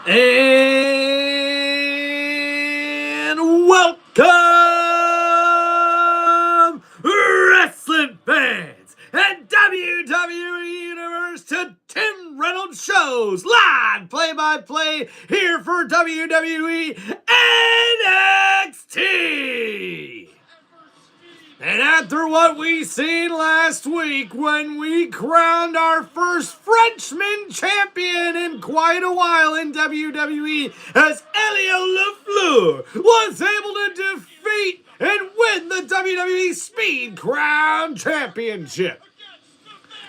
And welcome, wrestling fans and WWE Universe, to Tim Reynolds Show's live play-by-play here for WWE NXT. And after what we seen last week when we crowned our first Frenchman champion in quite a while in WWE, as Elio LaFleur was able to defeat and win the WWE Speed Crown Championship.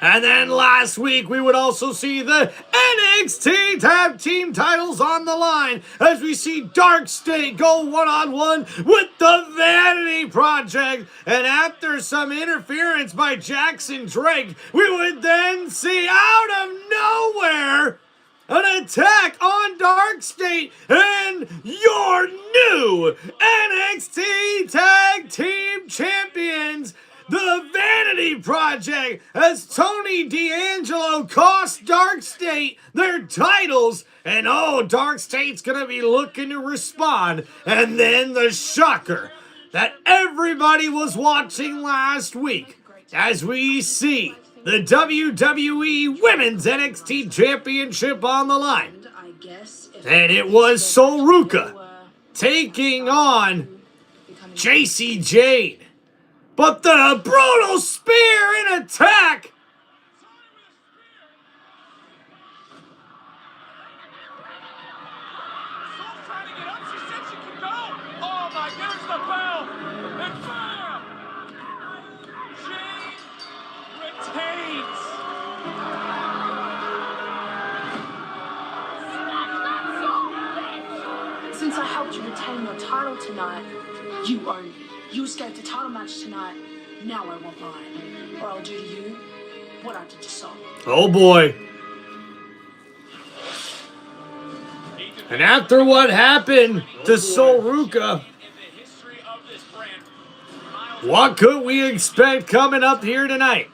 And then last week, we would also see the NXT Tag Team titles on the line as we see Dark State go one-on-one with the Vanity Project. And after some interference by Jackson Drake, we would then see out of nowhere an attack on Dark State and your new NXT Tag Team Champions, the Vanity Project, as Tony D'Angelo cost Dark State their titles. And Dark State's gonna be looking to respond. And then the shocker that everybody was watching last week, as we see the WWE Women's NXT Championship on the line. And it was Sol Ruca taking on JC Jade. But the brutal spear in attack. Trying to get up. She said she could go. Oh my, there's the bell. And bam! Jade retains. Since I helped you retain your title tonight, you own me. You escaped the title match tonight. Now I want mine. Or I'll do to you what I did to Sol. Oh boy. And after what happened to Sol Ruca, what could we expect coming up here tonight?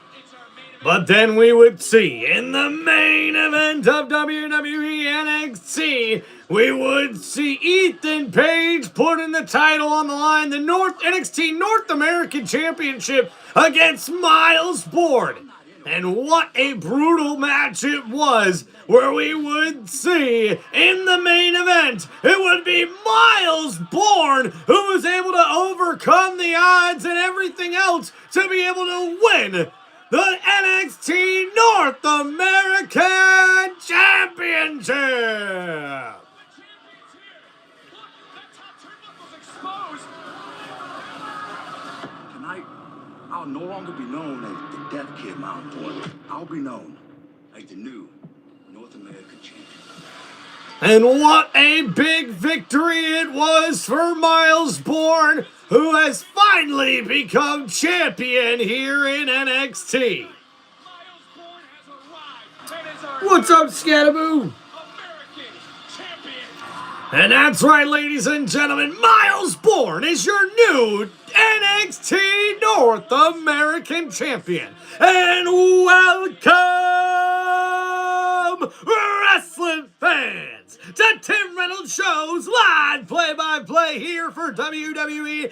But then we would see in the main event of WWE NXT, we would see Ethan Page putting the title on the line, the NXT North American Championship against Miles Bourne. And what a brutal match it was, where we would see in the main event, it would be Miles Bourne who was able to overcome the odds and everything else to be able to win the NXT North American Championship. Tonight, I'll no longer be known as the Death Kid Mount Boy. I'll be known as the new North American champion. And what a big victory it was for Miles Bourne, who has finally become champion here in NXT. What's up, Scattaboo? And that's right, ladies and gentlemen, Miles Bourne is your new NXT North American champion. And welcome, wrestling fans, to Tim Reynolds Show's live play-by-play here for WWE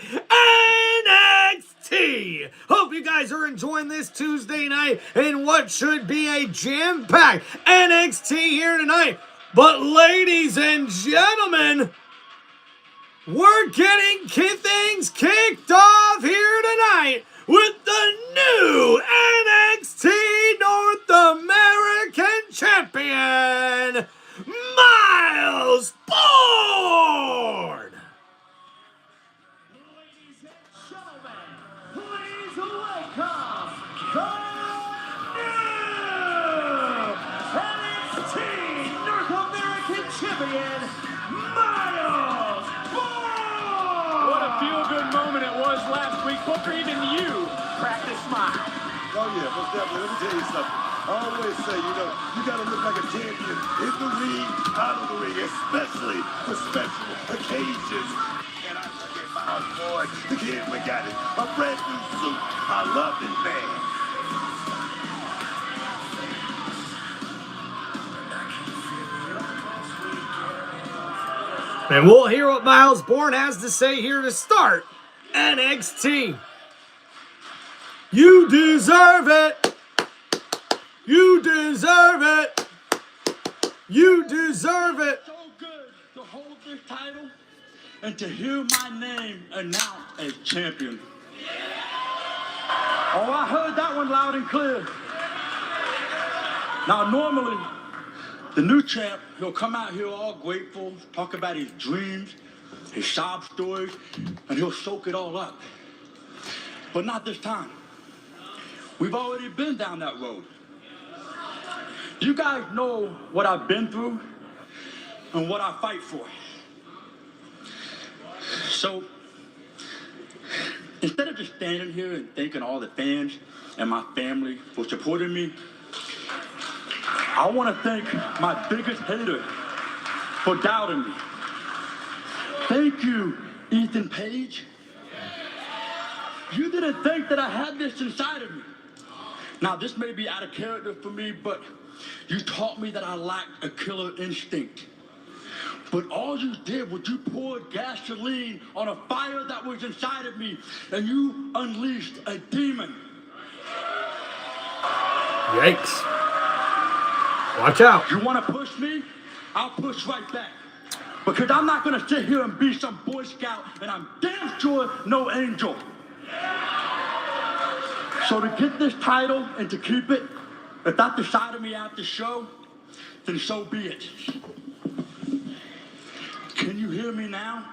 NXT. Hope you guys are enjoying this Tuesday night in what should be a jam-packed NXT here tonight. But ladies and gentlemen, we're getting things kicked off here tonight with the new NXT North American Champion, Miles Bourne. Ladies and gentlemen, please welcome the NXT North American Champion, Miles Bourne! What a feel-good moment it was last week. Booker, even you cracked a smile. Oh yeah, most definitely. Let me tell you something. I always say, you gotta look like a champion in the ring, out of the ring, especially for special occasions. And I look at Miles Bourne, the kid, we got it. A brand new suit. I love this man. And we'll hear what Miles Bourne has to say here to start NXT. You deserve it. You deserve it. You deserve it. So good to hold this title and to hear my name announced as champion. Oh, I heard that one loud and clear. Now, normally, the new champ, he'll come out here all grateful, talk about his dreams, his sob stories, and he'll soak it all up. But not this time. We've already been down that road. You guys know what I've been through and what I fight for. So, instead of just standing here and thanking all the fans and my family for supporting me, I want to thank my biggest hater for doubting me. Thank you, Ethan Page. You didn't think that I had this inside of me. Now, this may be out of character for me, but you taught me that I lacked a killer instinct. But all you did was you poured gasoline on a fire that was inside of me, and you unleashed a demon. Yikes. Watch out. You want to push me? I'll push right back. Because I'm not going to sit here and be some Boy Scout, and I'm damn sure no angel. So to get this title and to keep it, if that's the side of me at the show, then so be it. Can you hear me now?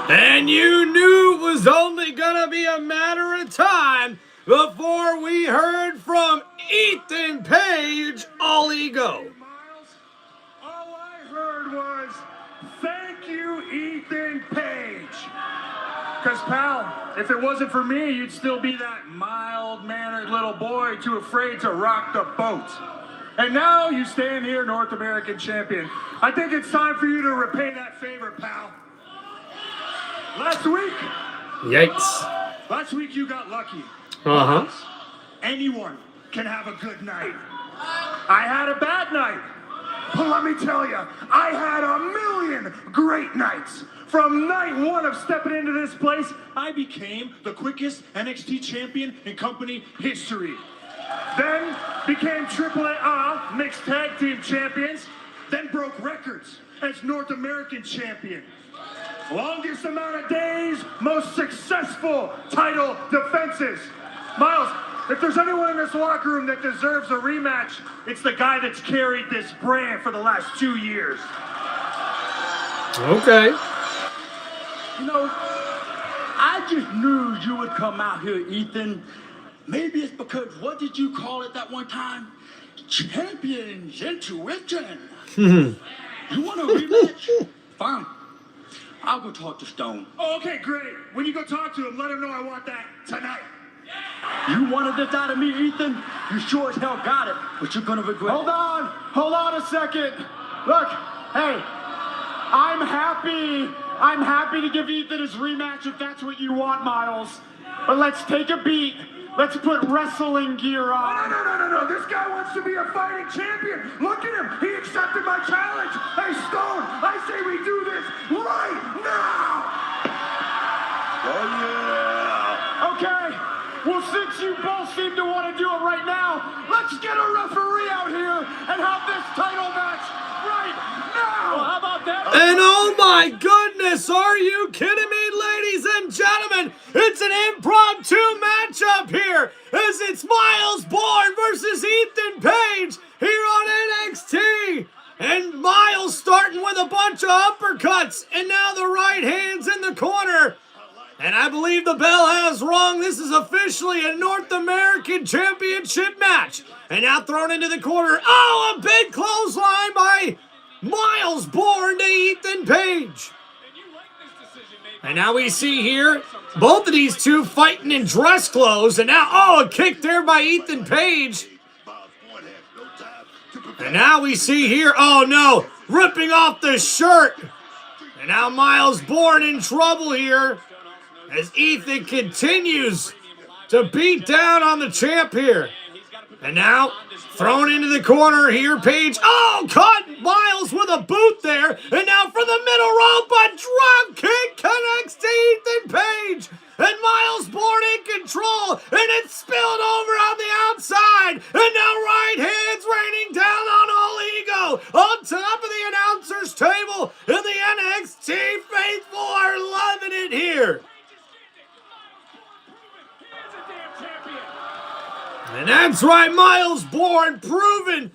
And you knew it was only gonna be a matter of time before we heard from Ethan Page, all ego. Miles, all I heard was, thank you, Ethan Page. Because, pal, if it wasn't for me, you'd still be that mild-mannered little boy too afraid to rock the boat. And now you stand here, North American champion. I think it's time for you to repay that favor, pal. Last week you got lucky. Uh-huh. Anyone can have a good night. I had a bad night. But let me tell you, I had a million great nights. From night one of stepping into this place, I became the quickest NXT champion in company history. Then became AAA mixed tag team champions. Then broke records as North American champion. Longest amount of days, most successful title defenses. Miles, if there's anyone in this locker room that deserves a rematch, it's the guy that's carried this brand for the last 2 years. Okay. You know, I just knew you would come out here, Ethan. Maybe it's because, what did you call it that one time? Champion's intuition. You want a rematch? Fine. I'll go talk to Stone. Oh, okay, great. When you go talk to him, let him know I want that tonight. You wanted this out of me, Ethan? You sure as hell got it, but you're gonna regret it. Hold on a second. Look, hey, I'm happy to give Ethan his rematch if that's what you want, Miles. But let's take a beat. Let's put wrestling gear on. No. This guy wants to be a fighting champion. Look at him. He accepted my challenge. Hey, Stone, I say we do this right now. Oh, yeah. Okay, well, since you both seem to want to do it right now, let's get a referee out here and have this title match right now. Well, how about that? And oh my goodness, are you kidding me, ladies and gentlemen? It's an impromptu matchup here as it's Miles Bourne versus Ethan Page here on NXT. And Miles starting with a bunch of uppercuts and now the right hand's in the corner. And I believe the bell has rung. This is officially a North American Championship match. And now thrown into the corner. Oh, a big clothesline by Miles Bourne to Ethan Page. And now we see here both of these two fighting in dress clothes. And now, oh, a kick there by Ethan Page. And now we see here, oh no, ripping off the shirt. And now Miles Bourne in trouble here as Ethan continues to beat down on the champ here. And now, thrown into the corner here, Paige. Oh, caught Miles with a boot there. And now from the middle rope, a drop kick connects to Ethan Page. And Miles Bourne in control. And it's spilled over on the outside. And now right hands raining down on All Ego. On top of the announcer's table. And the NXT faithful are loving it here. And that's right, Miles Bourne proving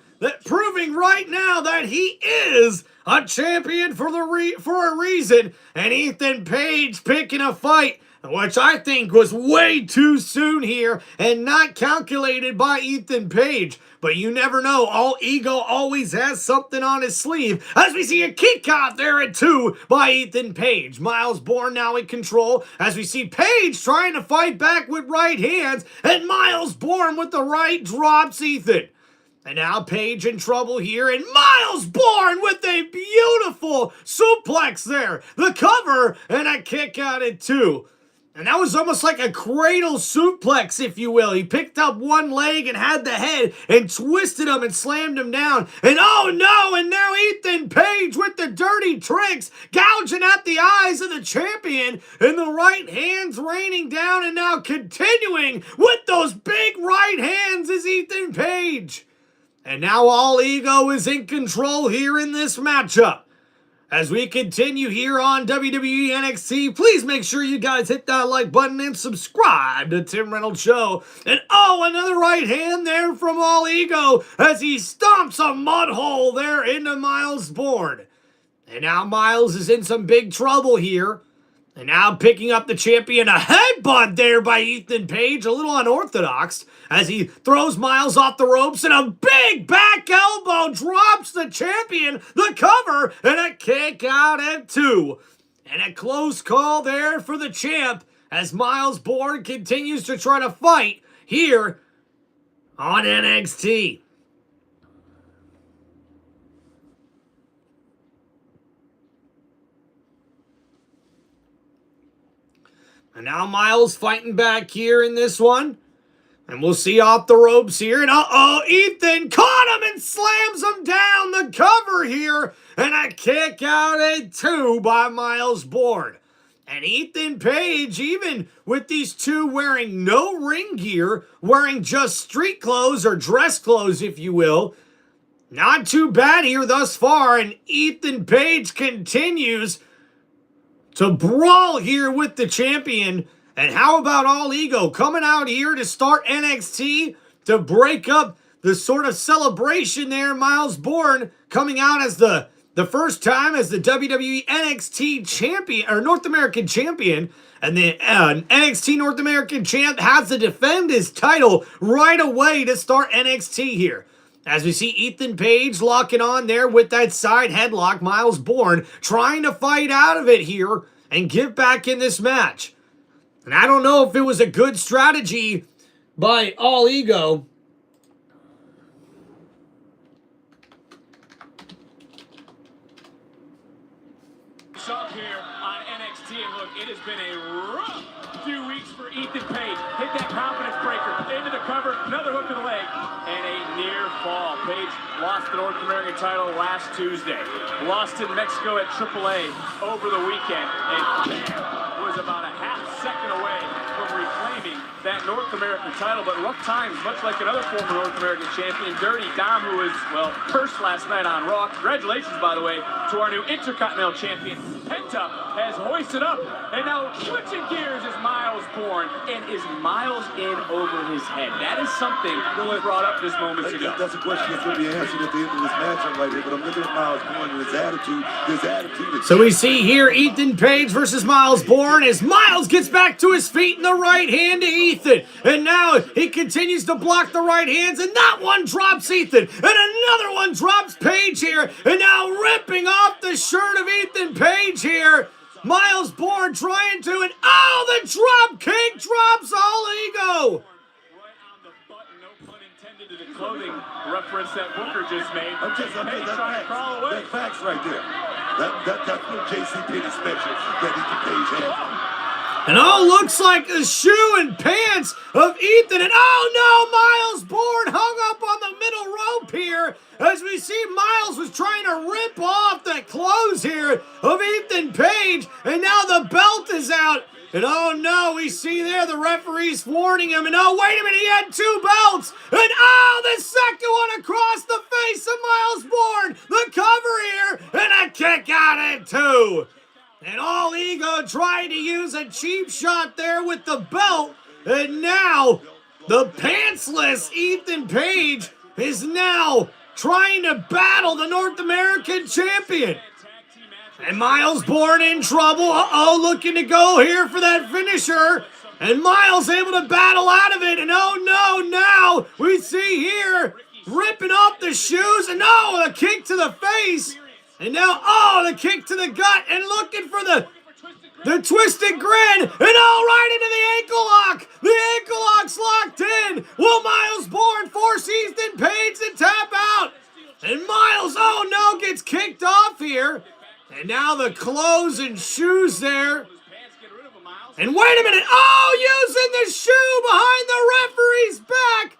right now that he is a champion for a reason. And Ethan Page picking a fight, which I think was way too soon here and not calculated by Ethan Page. But you never know. All Ego always has something on his sleeve. As we see a kick out there at 2 by Ethan Page. Miles Bourne now in control. As we see Page trying to fight back with right hands. And Miles Bourne with the right drops Ethan. And now Page in trouble here. And Miles Bourne with a beautiful suplex there. The cover and a kick out at 2. And that was almost like a cradle suplex, if you will. He picked up one leg and had the head and twisted him and slammed him down. And oh no, and now Ethan Page with the dirty tricks, gouging at the eyes of the champion. And the right hands raining down and now continuing with those big right hands is Ethan Page. And now All Ego is in control here in this matchup. As we continue here on WWE NXT, please make sure you guys hit that like button and subscribe to Tim Reynolds Show. And oh, another right hand there from All Ego as he stomps a mud hole there into Miles Bourne. And now Miles is in some big trouble here. And now picking up the champion, a headbutt there by Ethan Page, a little unorthodox, as he throws Miles off the ropes, and a big back elbow drops the champion, the cover, and a kick out at 2. And a close call there for the champ, as Miles Bourne continues to try to fight here on NXT. And now Miles fighting back here in this one. And we'll see off the ropes here. And uh-oh, Ethan caught him and slams him down. The cover here. And a kick out at 2 by Miles Bourne. And Ethan Page, even with these two wearing no ring gear, wearing just street clothes or dress clothes, if you will, not too bad here thus far. And Ethan Page continues to brawl here with the champion. And how about All Ego coming out here to start NXT to break up the sort of celebration there? Miles Bourne coming out as the first time as the WWE NXT champion, or North American champion. And the NXT North American champ has to defend his title right away to start NXT here. As we see Ethan Page locking on there with that side headlock, Miles Bourne trying to fight out of it here and get back in this match. And I don't know if it was a good strategy by All Ego. Up here on NXT, and look, it has been a rough few weeks for Ethan Page. Hit that confidence breaker into the cover, another hook to the leg, and a near fall. Page lost the North American title last Tuesday. Lost in Mexico at AAA over the weekend, and was about a half second away from reclaiming that North American title. But rough times, much like another former North American champion, Dirty Dom, who was, well, cursed last night on Raw. Congratulations, by the way, to our new Intercontinental champion. Penta has hoisted up, and now switching gears is Miles Bourne, and is Miles in over his head? That is something we brought up just moments ago. That's a question that's going to be answered at the end of this matchup right here, but I'm looking at Miles Bourne and his attitude. So we see here Ethan Page versus Miles Bourne as Miles gets back to his feet and the right hand to Ethan. And now he continues to block the right hands, and that one drops Ethan. And another one drops Page here. And now ripping off the shirt of Ethan Page here. Miles Bourne trying to, and oh, the drop kick drops All Ego. Right on the button, no pun intended to the clothing reference that Booker just made. That's facts right there. That's no JC Penney special that Ethan Page has. And looks like a shoe and pants of Ethan. And Miles Bourne hung up on the middle rope here. As we see Miles was trying to rip off the clothes here of Ethan Page. And now the belt is out. And we see there the referee's warning him. And wait a minute, he had 2 belts. And the second one across the face of Miles Bourne. The cover here. And a kick out at 2. And All Ego tried to use a cheap shot there with the belt. And now the pantsless Ethan Page is now trying to battle the North American champion. And Miles Bourne in trouble. Looking to go here for that finisher. And Miles able to battle out of it. And now we see here ripping off the shoes. And a kick to the face. And now, the kick to the gut, and looking for the twisted grin, and right into the ankle lock. The ankle lock's locked in. Will Miles Bourne force Ethan Page to tap out? And Miles, gets kicked off here. And now the clothes and shoes there. And wait a minute, using the shoe behind the referee's back.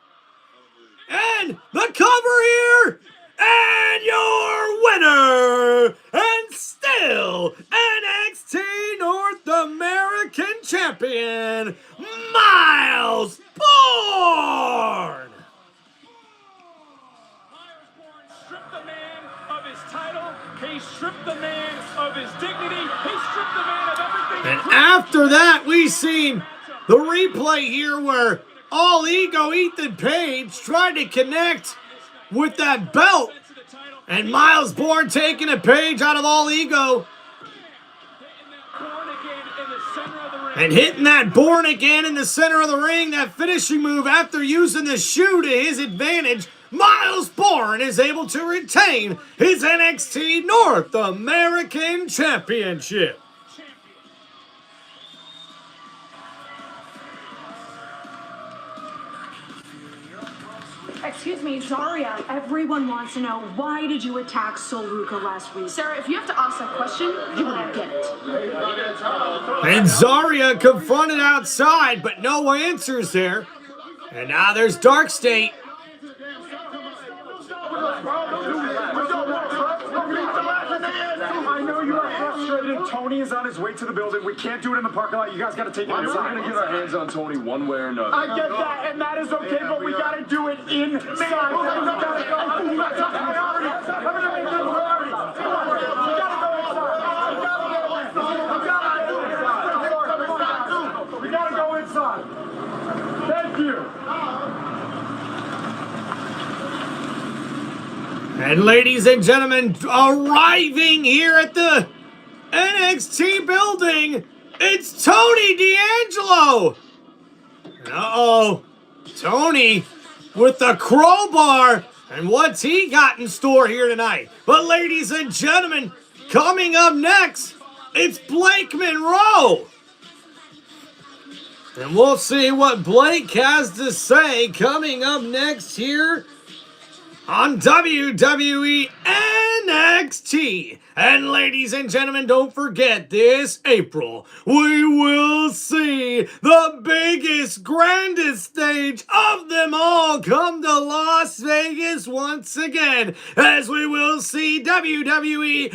And the cover here. And your winner, and still NXT North American Champion, Miles Bourne. Stripped the man of his title. He stripped the man of his dignity. He stripped the man of everything. And after that, we seen the replay here where All Ego Ethan Page tried to connect with that belt, and Miles Bourne taking a page out of All Ego and hitting that Bourne again in the center of the ring, that finishing move after using the shoe to his advantage. Miles Bourne is able to retain his NXT North American Championship. Excuse me, Zarya. Everyone wants to know, why did you attack Sol Ruka last week? Sarah, if you have to ask that question, you won't get it. And Zarya confronted outside, but no answers there. And now there's Dark State. I know you are frustrated. Tony is on his way to the building. We can't do it in the parking lot. You guys got to take it inside. We're going to get our hands on Tony one way or another. I get that, and that is okay, but we got to do it inside. We got to go inside. Thank you. And ladies and gentlemen, arriving here at the NXT building, it's Tony D'Angelo. Tony with the crowbar. And what's he got in store here tonight? But ladies and gentlemen, coming up next, it's Blake Monroe. And we'll see what Blake has to say coming up next here on WWE NXT. And ladies and gentlemen, don't forget, this April, we will see the biggest, grandest stage of them all come to Las Vegas once again, as we will see WWE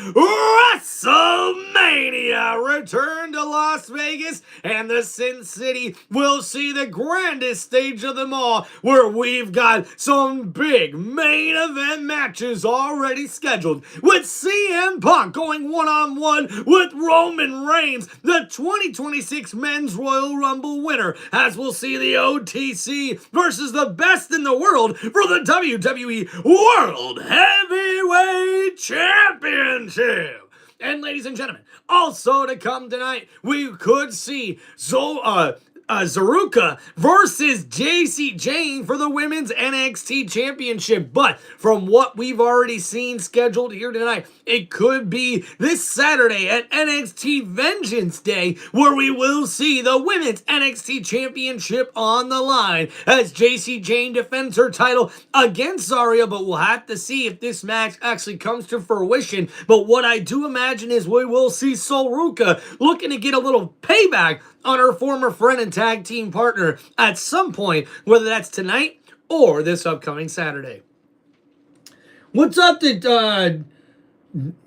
WrestleMania return to Las Vegas, and the Sin City will see the grandest stage of them all, where we've got some big main event matches already scheduled, with CM Punk going one-on-one with Roman Reigns, the 2026 Men's Royal Rumble winner, as we'll see the OTC versus the best in the world for the WWE World Heavyweight Championship. And ladies and gentlemen, also to come tonight, we could see Zaruka versus JC Jane for the Women's NXT Championship. But from what we've already seen scheduled here tonight, it could be this Saturday at NXT Vengeance Day, where we will see the Women's NXT Championship on the line as JC Jane defends her title against Zarya. But we'll have to see if this match actually comes to fruition. But what I do imagine is we will see Sol Ruka looking to get a little payback on her former friend and tag team partner at some point, whether that's tonight or this upcoming Saturday. What's up to,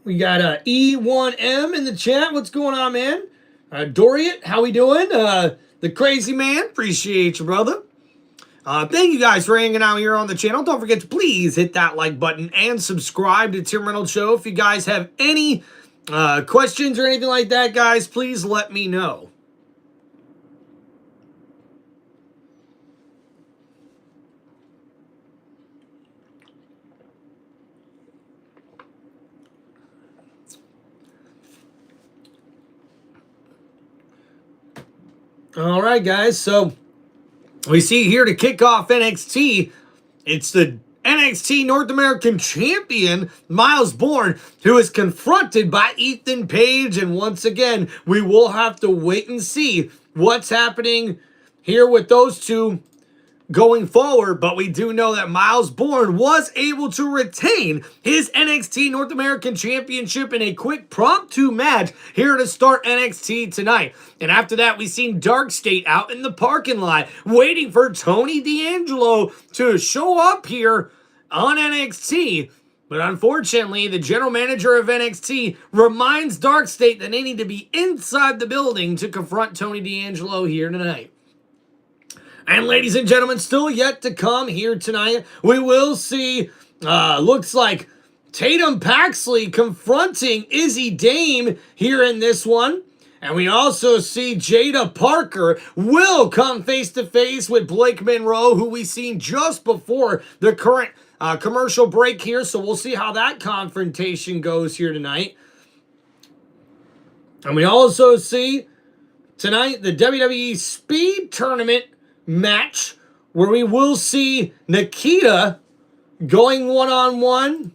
we got E1M in the chat. What's going on, man? Dorian, how we doing? The Crazy Man, appreciate you, brother. Thank you guys for hanging out here on the channel. Don't forget to please hit that like button and subscribe to Tim Reynolds Show. If you guys have any questions or anything like that, guys, please let me know. All right, guys, so we see here to kick off NXT, it's the NXT North American Champion, Miles Bourne, who is confronted by Ethan Page. And once again, we will have to wait and see what's happening here with those two going forward. But we do know that Miles Bourne was able to retain his NXT North American Championship in a quick impromptu match here to start NXT tonight. And after that, we seen Dark State out in the parking lot waiting for Tony D'Angelo to show up here on NXT. But unfortunately, the general manager of NXT reminds Dark State that they need to be inside the building to confront Tony D'Angelo here tonight. And ladies and gentlemen, still yet to come here tonight, we will see, looks like Tatum Paxley confronting Izzy Dame here in this one. And we also see Jada Parker will come face-to-face with Blake Monroe, who we seen just before the current commercial break here. So we'll see how that confrontation goes here tonight. And we also see tonight the WWE Speed Tournament match, where we will see Nikita going one-on-one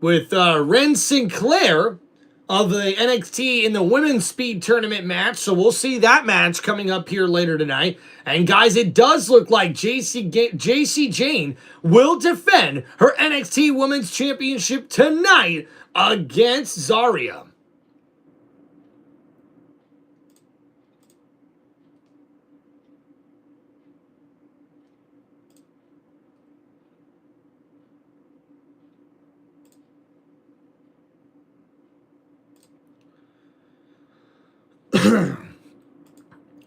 with Ren Sinclair of the NXT in the Women's Speed Tournament match. So we'll see that match coming up here later tonight. And guys, it does look like JC Jane will defend her NXT Women's Championship tonight against Zarya.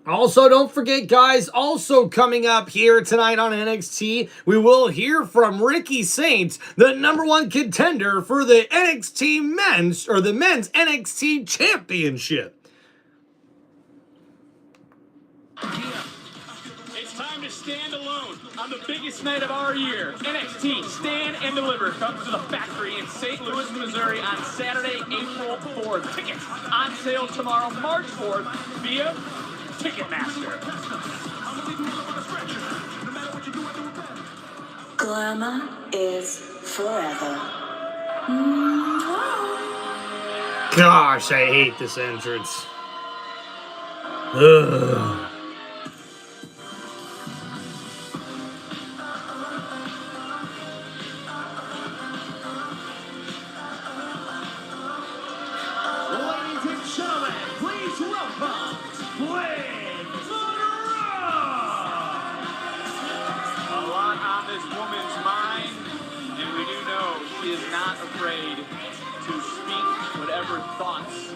Also, don't forget, guys, also coming up here tonight on NXT, we will hear from Ricky Saints, the #1 contender for the NXT men's, or the men's NXT championship. It's time to stand alone on the biggest night of our year. NXT Stand and Deliver comes to the factory in St. Louis, Missouri on Saturday, April 4th. Tickets on sale tomorrow, March 4th via Ticketmaster. Glamour is forever. Gosh, I hate this entrance. Ugh. Ladies and gentlemen, please welcome Ren Monroe. A lot on this woman's mind, and we do know she is not afraid to speak whatever thoughts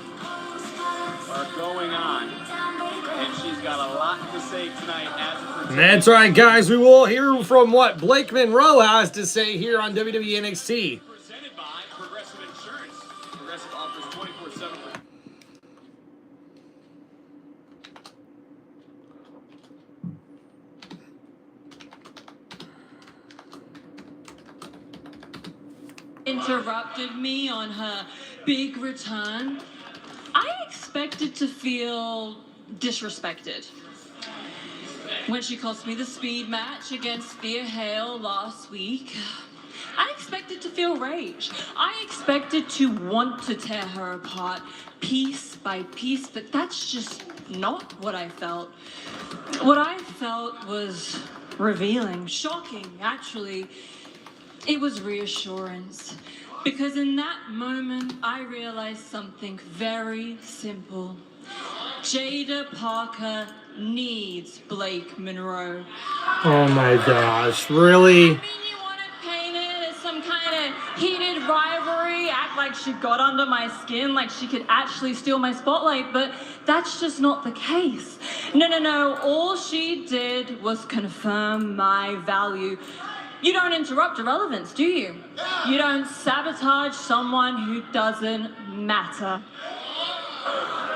are going on. And she's got a lot to say tonight as it pertains. That's right, guys. We will hear from what Blake Monroe has to say here on WWE NXT. Presented by Progressive Insurance. Progressive offers 24/7. Interrupted me on her big return. I expected to feel disrespected when she cost me the speed match against Thea Hale last week. I expected to feel rage. I expected to want to tear her apart piece by piece, but that's just not what I felt. What I felt was revealing, shocking, actually. It was reassurance. Because in that moment, I realized something very simple. Jada Parker needs Blake Monroe. Oh my gosh, really? I mean, you want to paint it as some kind of heated rivalry, act like she got under my skin, like she could actually steal my spotlight, but that's just not the case. No. All she did was confirm my value. You don't interrupt irrelevance, do you? You don't sabotage someone who doesn't matter.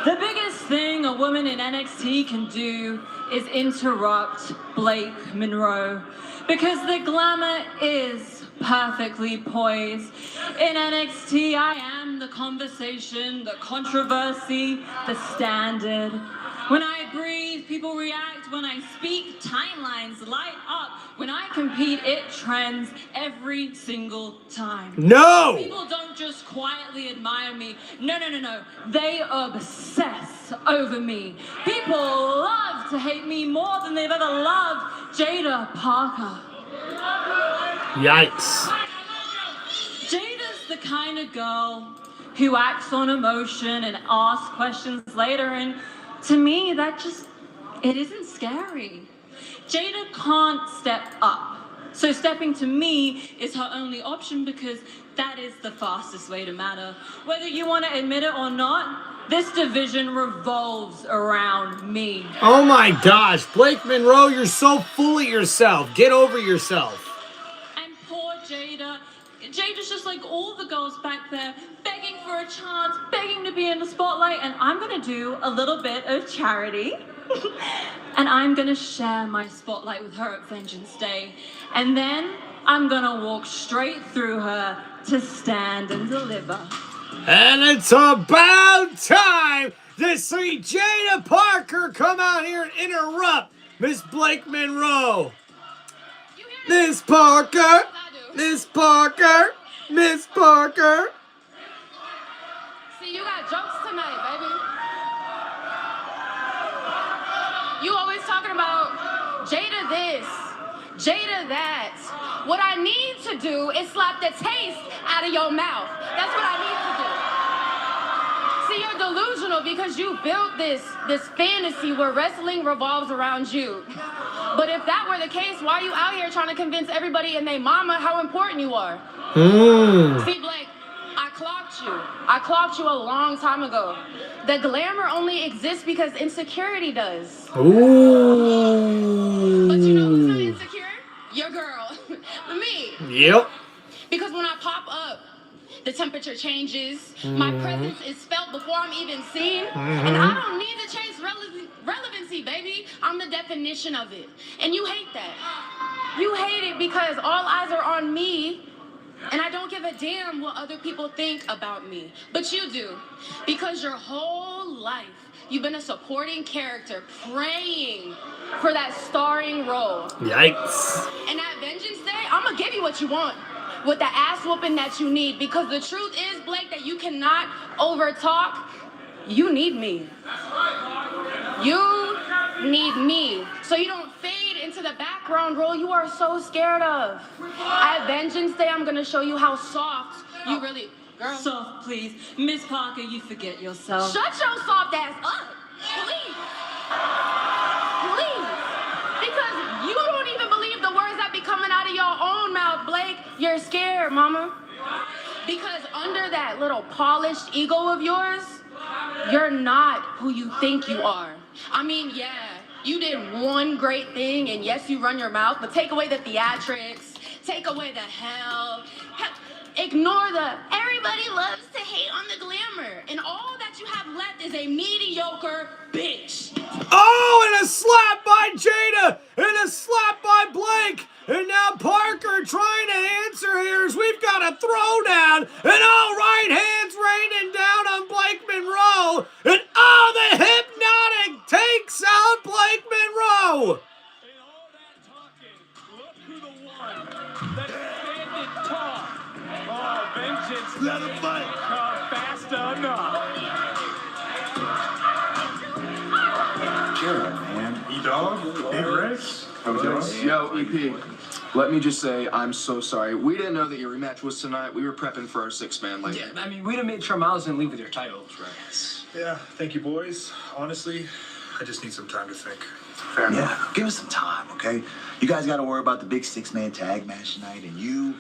The biggest thing a woman in NXT can do is interrupt Blake Monroe, because the glamour is perfectly poised. In NXT, I am the conversation, the controversy, the standard. When I breathe, people react. When I speak, timelines light up. When I compete, it trends every single time. No! People don't just quietly admire me. No. They obsess over me. People love to hate me more than they've ever loved Jada Parker. Yikes. Jada's the kind of girl who acts on emotion and asks questions later, and to me, it isn't scary. Jada can't step up. So stepping to me is her only option, because that is the fastest way to matter. Whether you want to admit it or not, this division revolves around me. Oh my gosh, Blake Monroe, you're so full of yourself. Get over yourself. And poor Jada. Jada's just like all the girls back there, begging for a chance, begging to be in the spotlight, and I'm gonna do a little bit of charity. And I'm gonna share my spotlight with her at Vengeance Day. And then I'm gonna walk straight through her to stand and deliver. And it's about time to see Jada Parker come out here and interrupt Miss Blake Monroe. Miss Parker, Miss Parker, Miss Parker. See, you got jokes tonight, baby. You always talking about Jada this, Jada that. What I need to do is slap the taste out of your mouth. That's what I need to do. See, you're delusional because you built this fantasy where wrestling revolves around you. But if that were the case, why are you out here trying to convince everybody and their mama how important you are? See, Blake, I clocked you a long time ago. The glamour only exists because insecurity does. Ooh. But you know who's not insecure? Your girl. Me. Yep. Because when I pop up, the temperature changes. My presence is felt before I'm even seen. And I don't need to chase relevancy, baby. I'm the definition of it. And you hate that. You hate it because all eyes are on me. And I don't give a damn what other people think about me. But you do. Because your whole life, you've been a supporting character praying for that starring role. Yikes. And at Vengeance Day, I'm going to give you what you want. With the ass whooping that you need. Because the truth is, Blake, that you cannot overtalk. You need me. You need me. So you don't fade into the background role you are so scared of. At Vengeance Day, I'm going to show you how soft you really... Girl. Soft, please. Miss Parker, you forget yourself. Shut your soft ass up. Please. Please. Because you don't even believe the words that be coming out of your own mouth, Blake. You're scared, mama. Because under that little polished ego of yours, you're not who you think you are. I mean, yeah, you did one great thing, and yes, you run your mouth, but take away the theatrics, take away the hell, ignore the everybody loves to hate on the glamour, and all that you have left is a mediocre bitch. Oh, and a slap by Jada, and a slap by Blake, and now Parker trying to answer here as we've got a throwdown, and all right hands raining down on Blake Monroe, and the hypnotic takes out Blake Monroe. In all that talking, look who the one that standing tall. Oh, Vengeance. Let him fight. Come fast enough. Jared, man. E-Dog, Big Rick. Yo, EP. Let me just say, I'm so sorry. We didn't know that your rematch was tonight. We were prepping for our six-man. Like, yeah, I mean, we'd have made sure Miles didn't leave with your title. Right. Yeah, thank you, boys. Honestly, I just need some time to think. Fair enough. Yeah, give us some time, okay? You guys got to worry about the big six-man tag match tonight, and you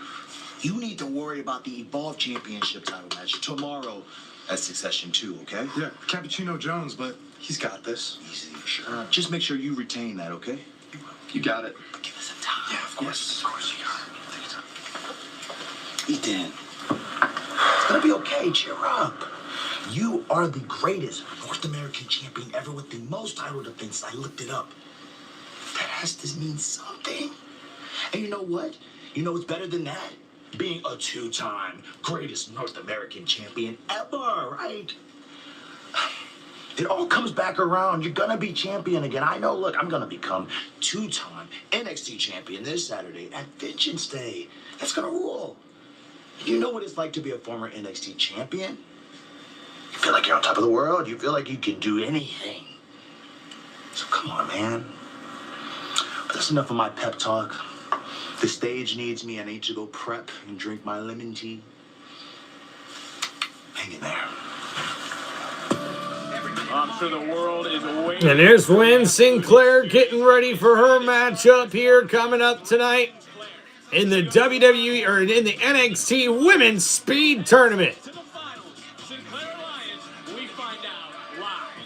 need to worry about the Evolve Championship title match tomorrow at Succession 2, okay? Yeah, Cappuccino Jones, but he's got this. Easy, sure. Just make sure you retain that, okay? you got it. But give us some time. Yeah, of course. Of course you got it. Ethan, it's gonna be okay. Cheer up. You are the greatest North American champion ever with the most title defense. I looked it up. That has to mean something. And you know what? You know what's better than that? Being a two-time greatest North American champion ever, right? It all comes back around. You're gonna be champion again. I know, look, I'm gonna become two-time NXT champion this Saturday at Vengeance Day. That's gonna rule. You know what it's like to be a former NXT champion? You feel like you're on top of the world. You feel like you can do anything. So come on, man. But that's enough of my pep talk. The stage needs me. I need to go prep and drink my lemon tea. Hang in there. I'm sure the world is waiting. And there's Ren Sinclair getting ready for her matchup here coming up tonight in the WWE or in the NXT Women's Speed Tournament. To the finals. Sinclair Alliance, we find out live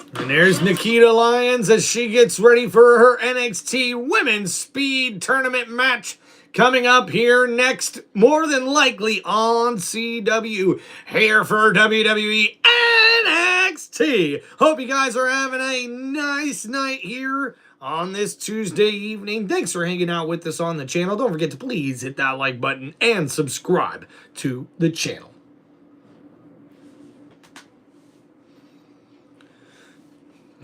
next. And there's Nikita Lyons as she gets ready for her NXT Women's Speed Tournament match coming up here next, more than likely on CW, here for WWE NXT. Hope you guys are having a nice night here on this Tuesday evening. Thanks for hanging out with us on the channel. Don't forget to please hit that like button and subscribe to the channel.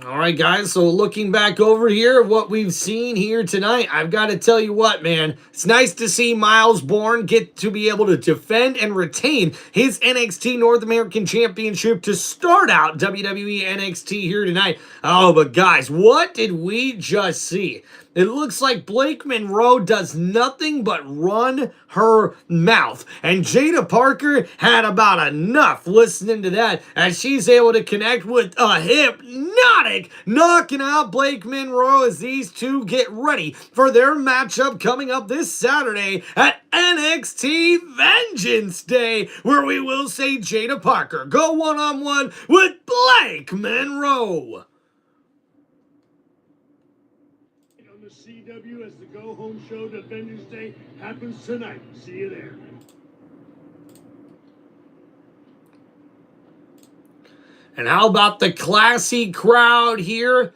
All right, guys, so looking back over here at what we've seen here tonight, I've got to tell you what, man. It's nice to see Miles Bourne get to be able to defend and retain his NXT North American Championship to start out WWE NXT here tonight. Oh, but guys, what did we just see? It looks like Blake Monroe does nothing but run her mouth. And Jada Parker had about enough listening to that as she's able to connect with a hypnotic knocking out Blake Monroe as these two get ready for their matchup coming up this Saturday at NXT Vengeance Day, where we will see Jada Parker go one-on-one with Blake Monroe. The CW as the go-home show to Vengeance Day happens tonight. See you there. And how about the classy crowd here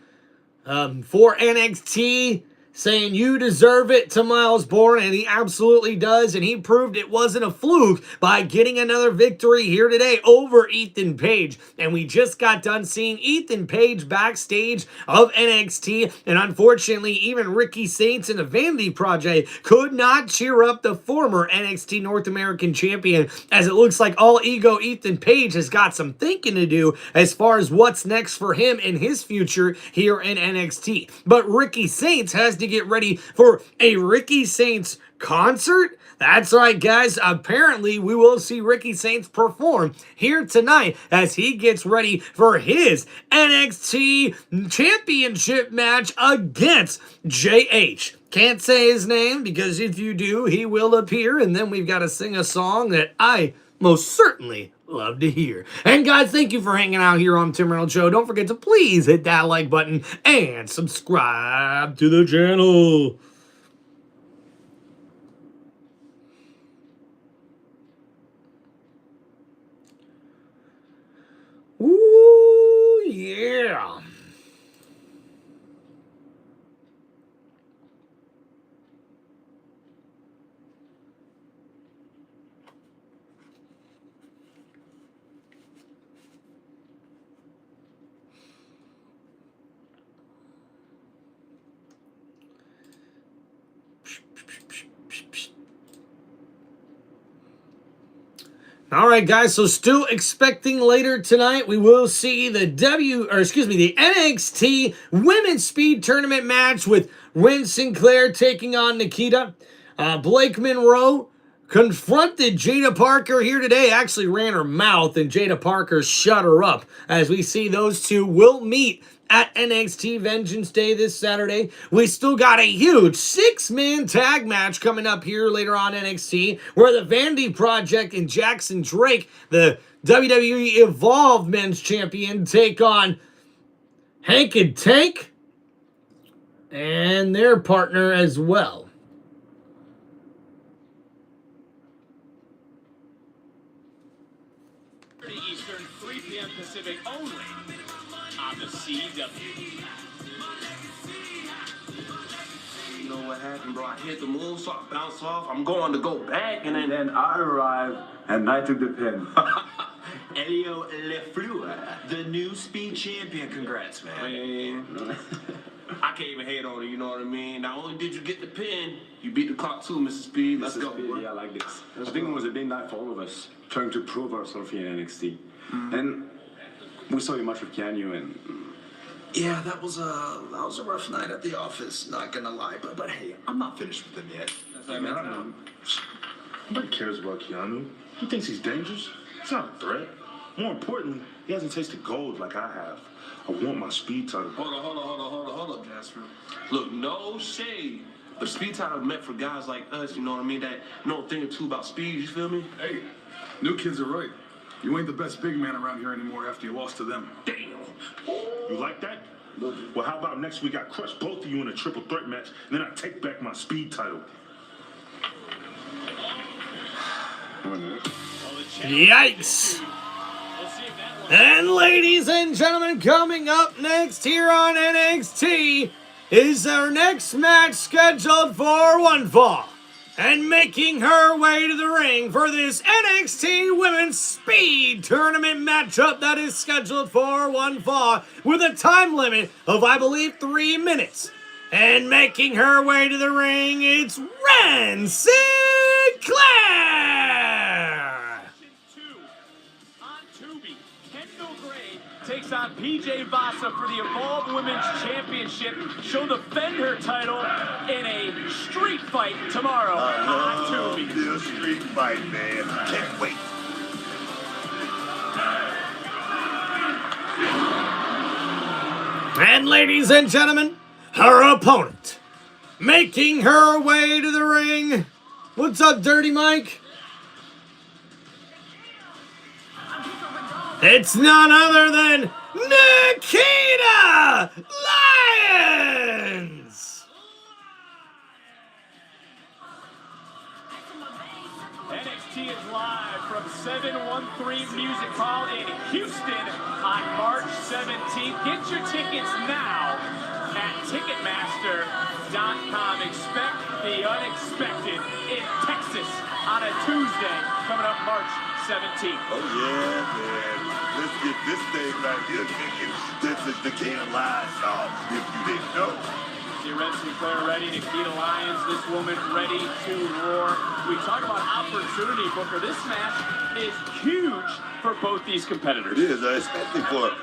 for NXT saying you deserve it to Miles Bourne, and he absolutely does, and he proved it wasn't a fluke by getting another victory here today over Ethan Page. And we just got done seeing Ethan Page backstage of NXT, and unfortunately even Ricky Saints and the Vanity Project could not cheer up the former NXT North American champion, as it looks like all ego Ethan Page has got some thinking to do as far as what's next for him in his future here in NXT. But Ricky Saints has to get ready for a Ricky Saints concert. That's right, guys. Apparently, we will see Ricky Saints perform here tonight as he gets ready for his NXT Championship match against JH. Can't say his name because if you do, he will appear, and then we've got to sing a song that I most certainly love to hear. And guys, thank you for hanging out here on Tim Reynolds Show. Don't forget to please hit that like button and subscribe to the channel. Ooh, yeah. All right, guys, so still expecting later tonight, we will see the NXT Women's Speed Tournament match with Ren Sinclair taking on Nikita. Blake Monroe confronted Jada Parker here today, actually ran her mouth, and Jada Parker shut her up. As we see, those two will meet at NXT Vengeance Day this Saturday. We still got a huge 6-man tag match coming up here later on NXT, where the Vandy Project and Jackson Drake, the WWE Evolved Men's Champion, take on Hank and Tank and their partner as well. Eastern, 3 p.m. Pacific only on the CW. You know what happened, bro? I hit the moonsault, bounce off. I'm going to go back, and Then I arrived, and I took the pin. Elio Lefleur, the new speed champion. Congrats, man. I can't even hate on it, you know what I mean? Not only did you get the pin, you beat the clock too, Mr. Speed. Let's go. Speed, yeah, I like this. I think it was a big night for all of us, trying to prove ourselves here in NXT. And we saw your match with Canyon, and Yeah, that was a rough night at the office, not gonna lie, but hey, I'm not finished with him yet. I don't know. Nobody cares about Keanu. He thinks he's dangerous. He's not a threat. More importantly, he hasn't tasted gold like I have. I want my speed title. Hold on, Jasper. Look, no shade. The speed title meant for guys like us, you know what I mean? That know a thing or two about speed, you feel me? Hey, new kids are right. You ain't the best big man around here anymore after you lost to them. Damn. You like that? Well, how about next week I crush both of you in a triple threat match, and then I take back my speed title. Yikes. And ladies and gentlemen, coming up next here on NXT is our next match scheduled for one fall. And making her way to the ring for this NXT Women's Speed Tournament matchup that is scheduled for one fall with a time limit of, I believe, 3 minutes. And making her way to the ring, it's Ren Sinclair! Takes on PJ Vasa for the Evolved Women's Championship. She'll defend her title in a street fight tomorrow on Tubi. The street fight, man. Can't wait. And ladies and gentlemen, her opponent, making her way to the ring. What's up, Dirty Mike? It's none other than Nikita Lyons! NXT is live from 713 Music Hall in Houston on March 17th. Get your tickets now at Ticketmaster.com. Expect the unexpected in Texas on a Tuesday coming up March 17th. Oh, yeah, man. Let's get this thing right here kicking. This is Nikita Lyons, y'all, if you didn't know. See Ren Sinclair ready, Nikita Lyons, this woman ready to roar. We talk about opportunity, Booker. This match is huge for both these competitors. It is, especially for,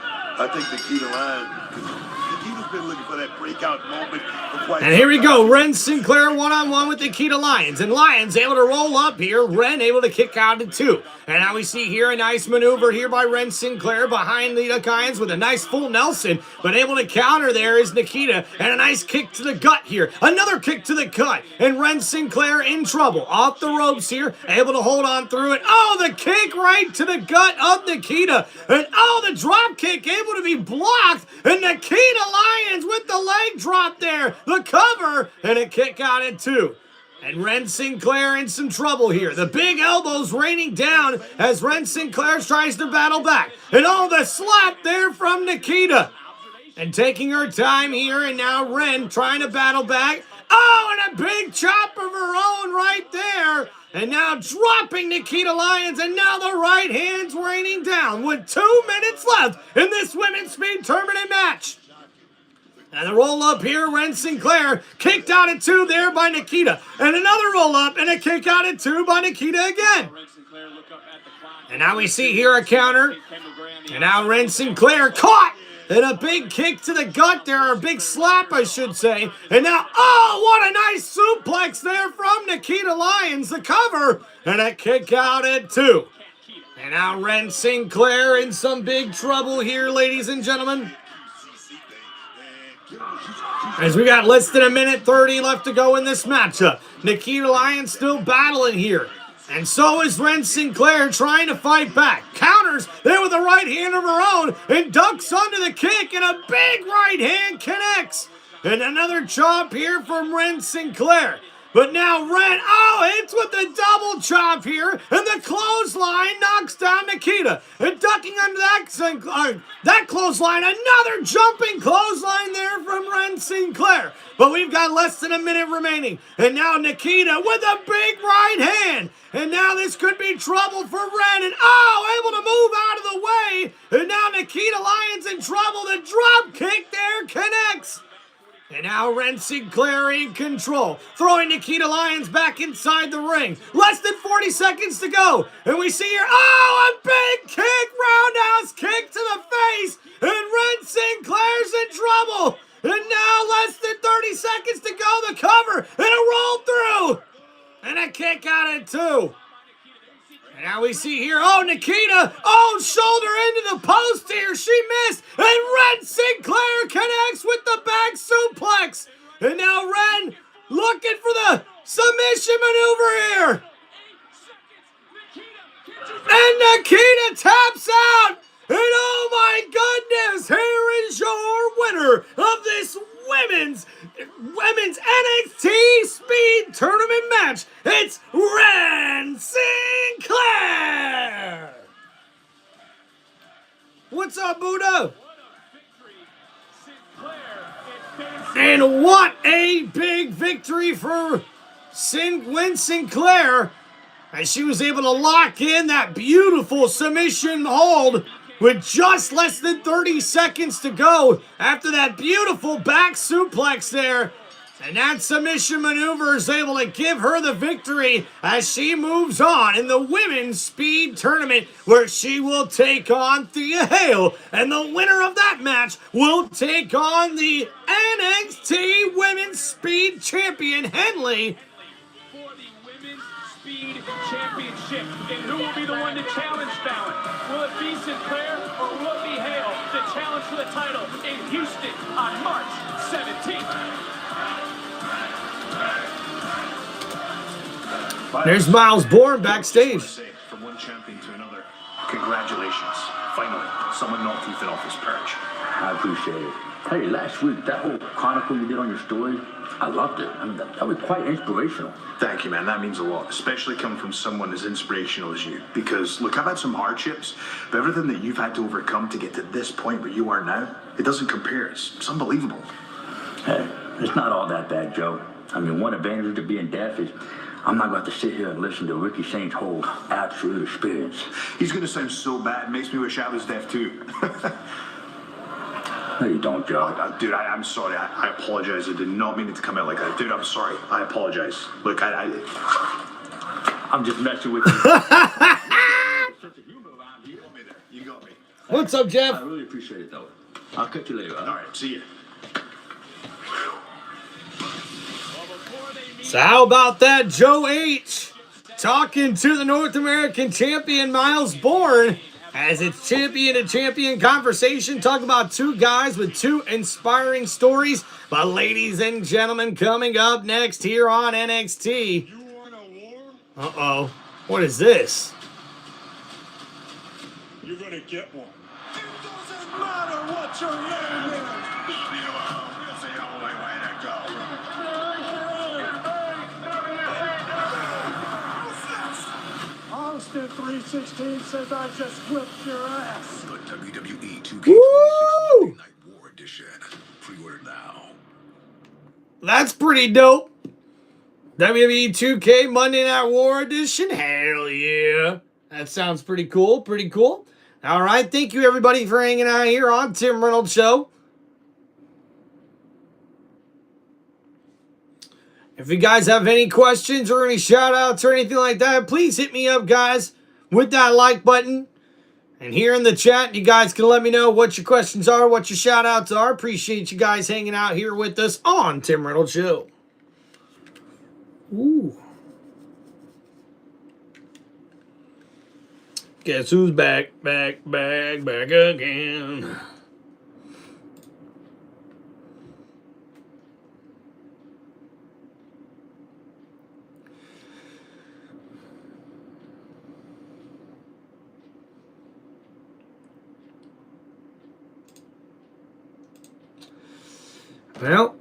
I think, Nikita Lyons, because Nikita's been looking for that breakout moment for quite And here we go, Ren Sinclair one-on-one with Nikita Lyons. And Lyons able to roll up here, Ren able to kick out at 2. And now we see here a nice maneuver here by Ren Sinclair behind the Lyons with a nice full Nelson. But able to counter there is Nikita. And a nice kick to the gut here. Another kick to the gut. And Ren Sinclair in trouble. Off the ropes here, able to hold on through it. Oh, the kick right to the gut of Nikita. And oh, the drop kick able to be blocked. And Nikita Lyons with the leg drop there. The cover and a kick out at 2. And Ren Sinclair in some trouble here. The big elbows raining down as Ren Sinclair tries to battle back. And oh, the slap there from Nikita. And taking her time here, and now Ren trying to battle back. Oh, and a big chop of her own right there. And now dropping Nikita Lyons, and now the right hand's raining down with 2 minutes left in this Women's Speed Tournament match. And the roll-up here, Ren Sinclair kicked out at 2 there by Nikita. And another roll-up and a kick out at 2 by Nikita again. And now we see here a counter. And now Ren Sinclair caught And a big kick to the gut there, or a big slap, I should say. And now, oh, what a nice suplex there from Nikita Lyons, the cover. And a kick out at 2. And now Ren Sinclair in some big trouble here, ladies and gentlemen. As we got less than a minute 30 left to go in this matchup. Nikita Lyons still battling here. And so is Ren Sinclair trying to fight back. Counters there with a right hand of her own and ducks under the kick, and a big right hand connects. And another chop here from Ren Sinclair. But now Ren, hits with the double chop here, and the clothesline knocks down Nikita. And ducking under that clothesline, another jumping clothesline there from Ren Sinclair. But we've got less than a minute remaining. And now Nikita with a big right hand. And now this could be trouble for Ren. And able to move out of the way. And now Nikita Lyons in trouble. The drop kick there connects. And now Ren Sinclair in control, throwing Nikita Lyons back inside the ring. Less than 40 seconds to go. And we see here, a big kick, roundhouse kick to the face. And Ren Sinclair's in trouble. And now less than 30 seconds to go, the cover, and a roll through. And a kick out at 2. And now we see here, Nikita, shoulder into the post here. She missed, and Ren Sinclair connects with the back suplex. And now Ren looking for the submission maneuver here. And Nikita taps out. And oh my goodness, here is your winner of this women's NXT Speed Tournament match. It's Ren Sinclair. What's up, Buddha? And what a big victory for Ren Sinclair, as she was able to lock in that beautiful submission hold with just less than 30 seconds to go after that beautiful back suplex there. And that submission maneuver is able to give her the victory as she moves on in the Women's Speed Tournament, where she will take on Thea Hale. And the winner of that match will take on the NXT Women's Speed Champion, Henley. For the Women's Speed Championship. And who will be the one to challenge Fallon? Will it be Sinclair or will it be Hale? The challenge for the title in Houston on March 17th. There's Miles Bourne backstage. From one champion to another, congratulations. Finally, someone knocked Ethan off his perch. I appreciate it. Hey, last week, that whole chronicle you did on your story, I loved it. I mean, that was quite inspirational. Thank you, man. That means a lot, especially coming from someone as inspirational as you. Because, look, I've had some hardships, but everything that you've had to overcome to get to this point where you are now, it doesn't compare. It's unbelievable. Hey, it's not all that bad, Joe. I mean, one advantage to being deaf is I'm not going to sit here and listen to Ricky Saint's whole absolute experience. He's going to sound so bad, it makes me wish I was deaf too. No, you don't, Joe. Dude, I'm sorry. I apologize. I did not mean it to come out like that. Dude, I'm sorry. I apologize. Look, I'm just messing with you. You got me. What's up, Jeff? I really appreciate it, though. I'll catch you later. All right, see you. So how about that, Joe H. talking to the North American champion, Miles Bourne, as it's champion-to-champion conversation, talking about two guys with two inspiring stories. But ladies and gentlemen, coming up next here on NXT. You want a war? Uh-oh. What is this? You're gonna get one. It doesn't matter what your name is. We'll see how we way to go. Austin 316 says I just whipped your ass. The WWE 2K26 Woo! Monday Night War Edition. Pre-order now. That's pretty dope. WWE 2K Monday Night War Edition. Hell yeah. That sounds pretty cool. Pretty cool. All right. Thank you, everybody, for hanging out here on Tim Reynolds Show. If you guys have any questions or any shout outs or anything like that, please hit me up, guys, with that like button. And here in the chat, you guys can let me know what your questions are, what your shout-outs are. Appreciate you guys hanging out here with us on Tim Reynolds Show. Ooh. Guess who's back again. Well,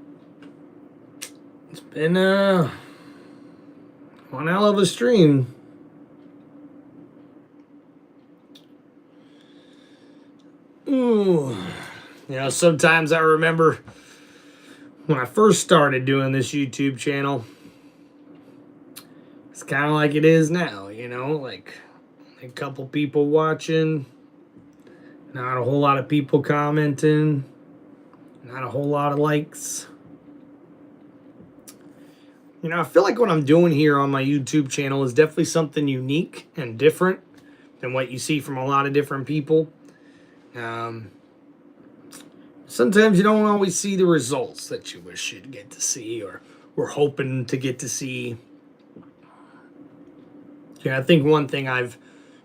it's been one hell of a stream. Ooh. You know, sometimes I remember when I first started doing this YouTube channel, it's kind of like it is now, you know, like a couple people watching, not a whole lot of people commenting, not a whole lot of likes. You know, I feel like what I'm doing here on my YouTube channel is definitely something unique and different than what you see from a lot of different people. Sometimes you don't always see the results that you wish you'd get to see or were hoping to get to see. Yeah, I think one thing I've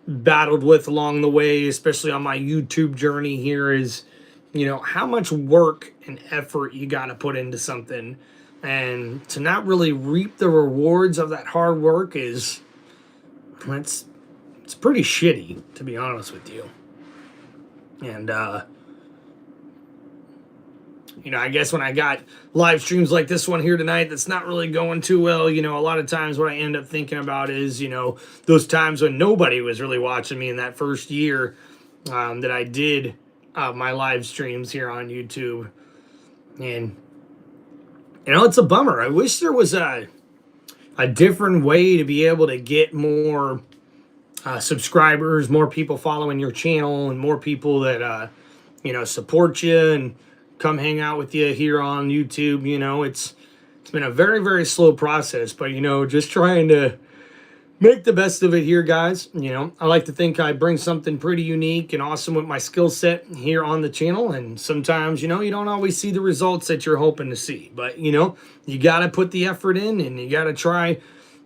battled with along the way, especially on my YouTube journey here, is, you know, how much work and effort you got to put into something. And to not really reap the rewards of that hard work it's pretty shitty, to be honest with you. And, you know, I guess when I got live streams like this one here tonight that's not really going too well, you know, a lot of times what I end up thinking about is, you know, those times when nobody was really watching me in that first year that I did my live streams here on YouTube. And, you know, it's a bummer. I wish there was a different way to be able to get more subscribers, more people following your channel, and more people that, you know, support you and come hang out with you here on YouTube. You know, it's been a very, very slow process, but, you know, just trying to make the best of it here, guys. You know, I like to think I bring something pretty unique and awesome with my skill set here on the channel. And sometimes, you know, you don't always see the results that you're hoping to see, but, you know, you got to put the effort in and you got to try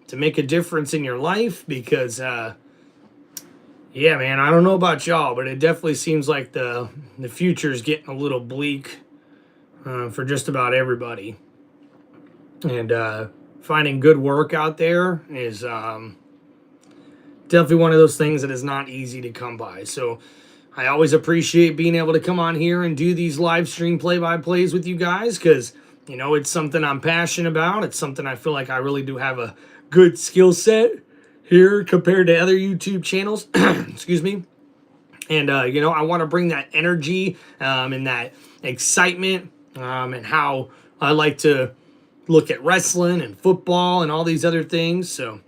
to make a difference in your life because, yeah, man, I don't know about y'all, but it definitely seems like the future is getting a little bleak for just about everybody. And finding good work out there is definitely one of those things that is not easy to come by. So I always appreciate being able to come on here and do these live stream play-by-plays with you guys because, you know, it's something I'm passionate about. It's something I feel like I really do have a good skill set here compared to other YouTube channels. Excuse me. And, you know, I want to bring that energy and that excitement and how I like to look at wrestling and football and all these other things. So,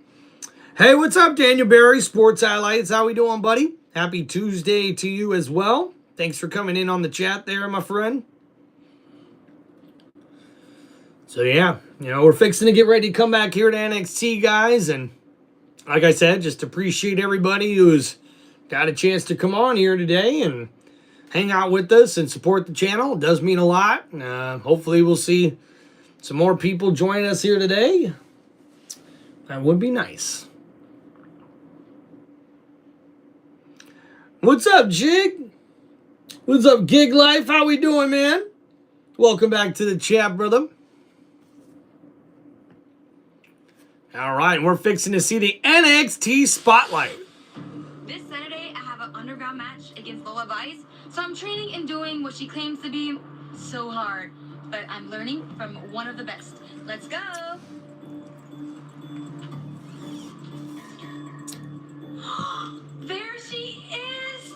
hey, what's up, Daniel Barry, Sports Highlights? How we doing, buddy? Happy Tuesday to you as well. Thanks for coming in on the chat there, my friend. So, yeah, you know, we're fixing to get ready to come back here to NXT, guys. And like I said, just appreciate everybody who's got a chance to come on here today and hang out with us and support the channel. It does mean a lot. Hopefully we'll see some more people join us here today. That would be nice. What's up, Jig? What's up, Gig Life? How we doing, man? Welcome back to the chat, brother. All right, we're fixing to see the NXT Spotlight. This Saturday, I have an underground match against Lola Vice, so I'm training and doing what she claims to be so hard. But I'm learning from one of the best. Let's go! There she is!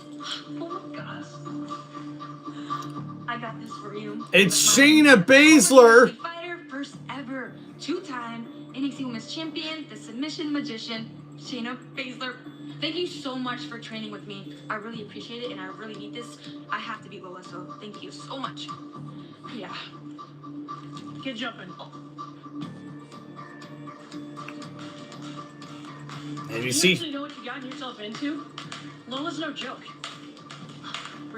Oh my gosh. I got this for you. It's Shayna Baszler. Fighter, first ever, two-time NXT Women's Champion, the Submission Magician, Shayna Baszler. Thank you so much for training with me. I really appreciate it, and I really need this. I have to beat Lola, so thank you so much. Yeah. Get jumping. And you You see, actually know what you gotten yourself into? Lola's no joke.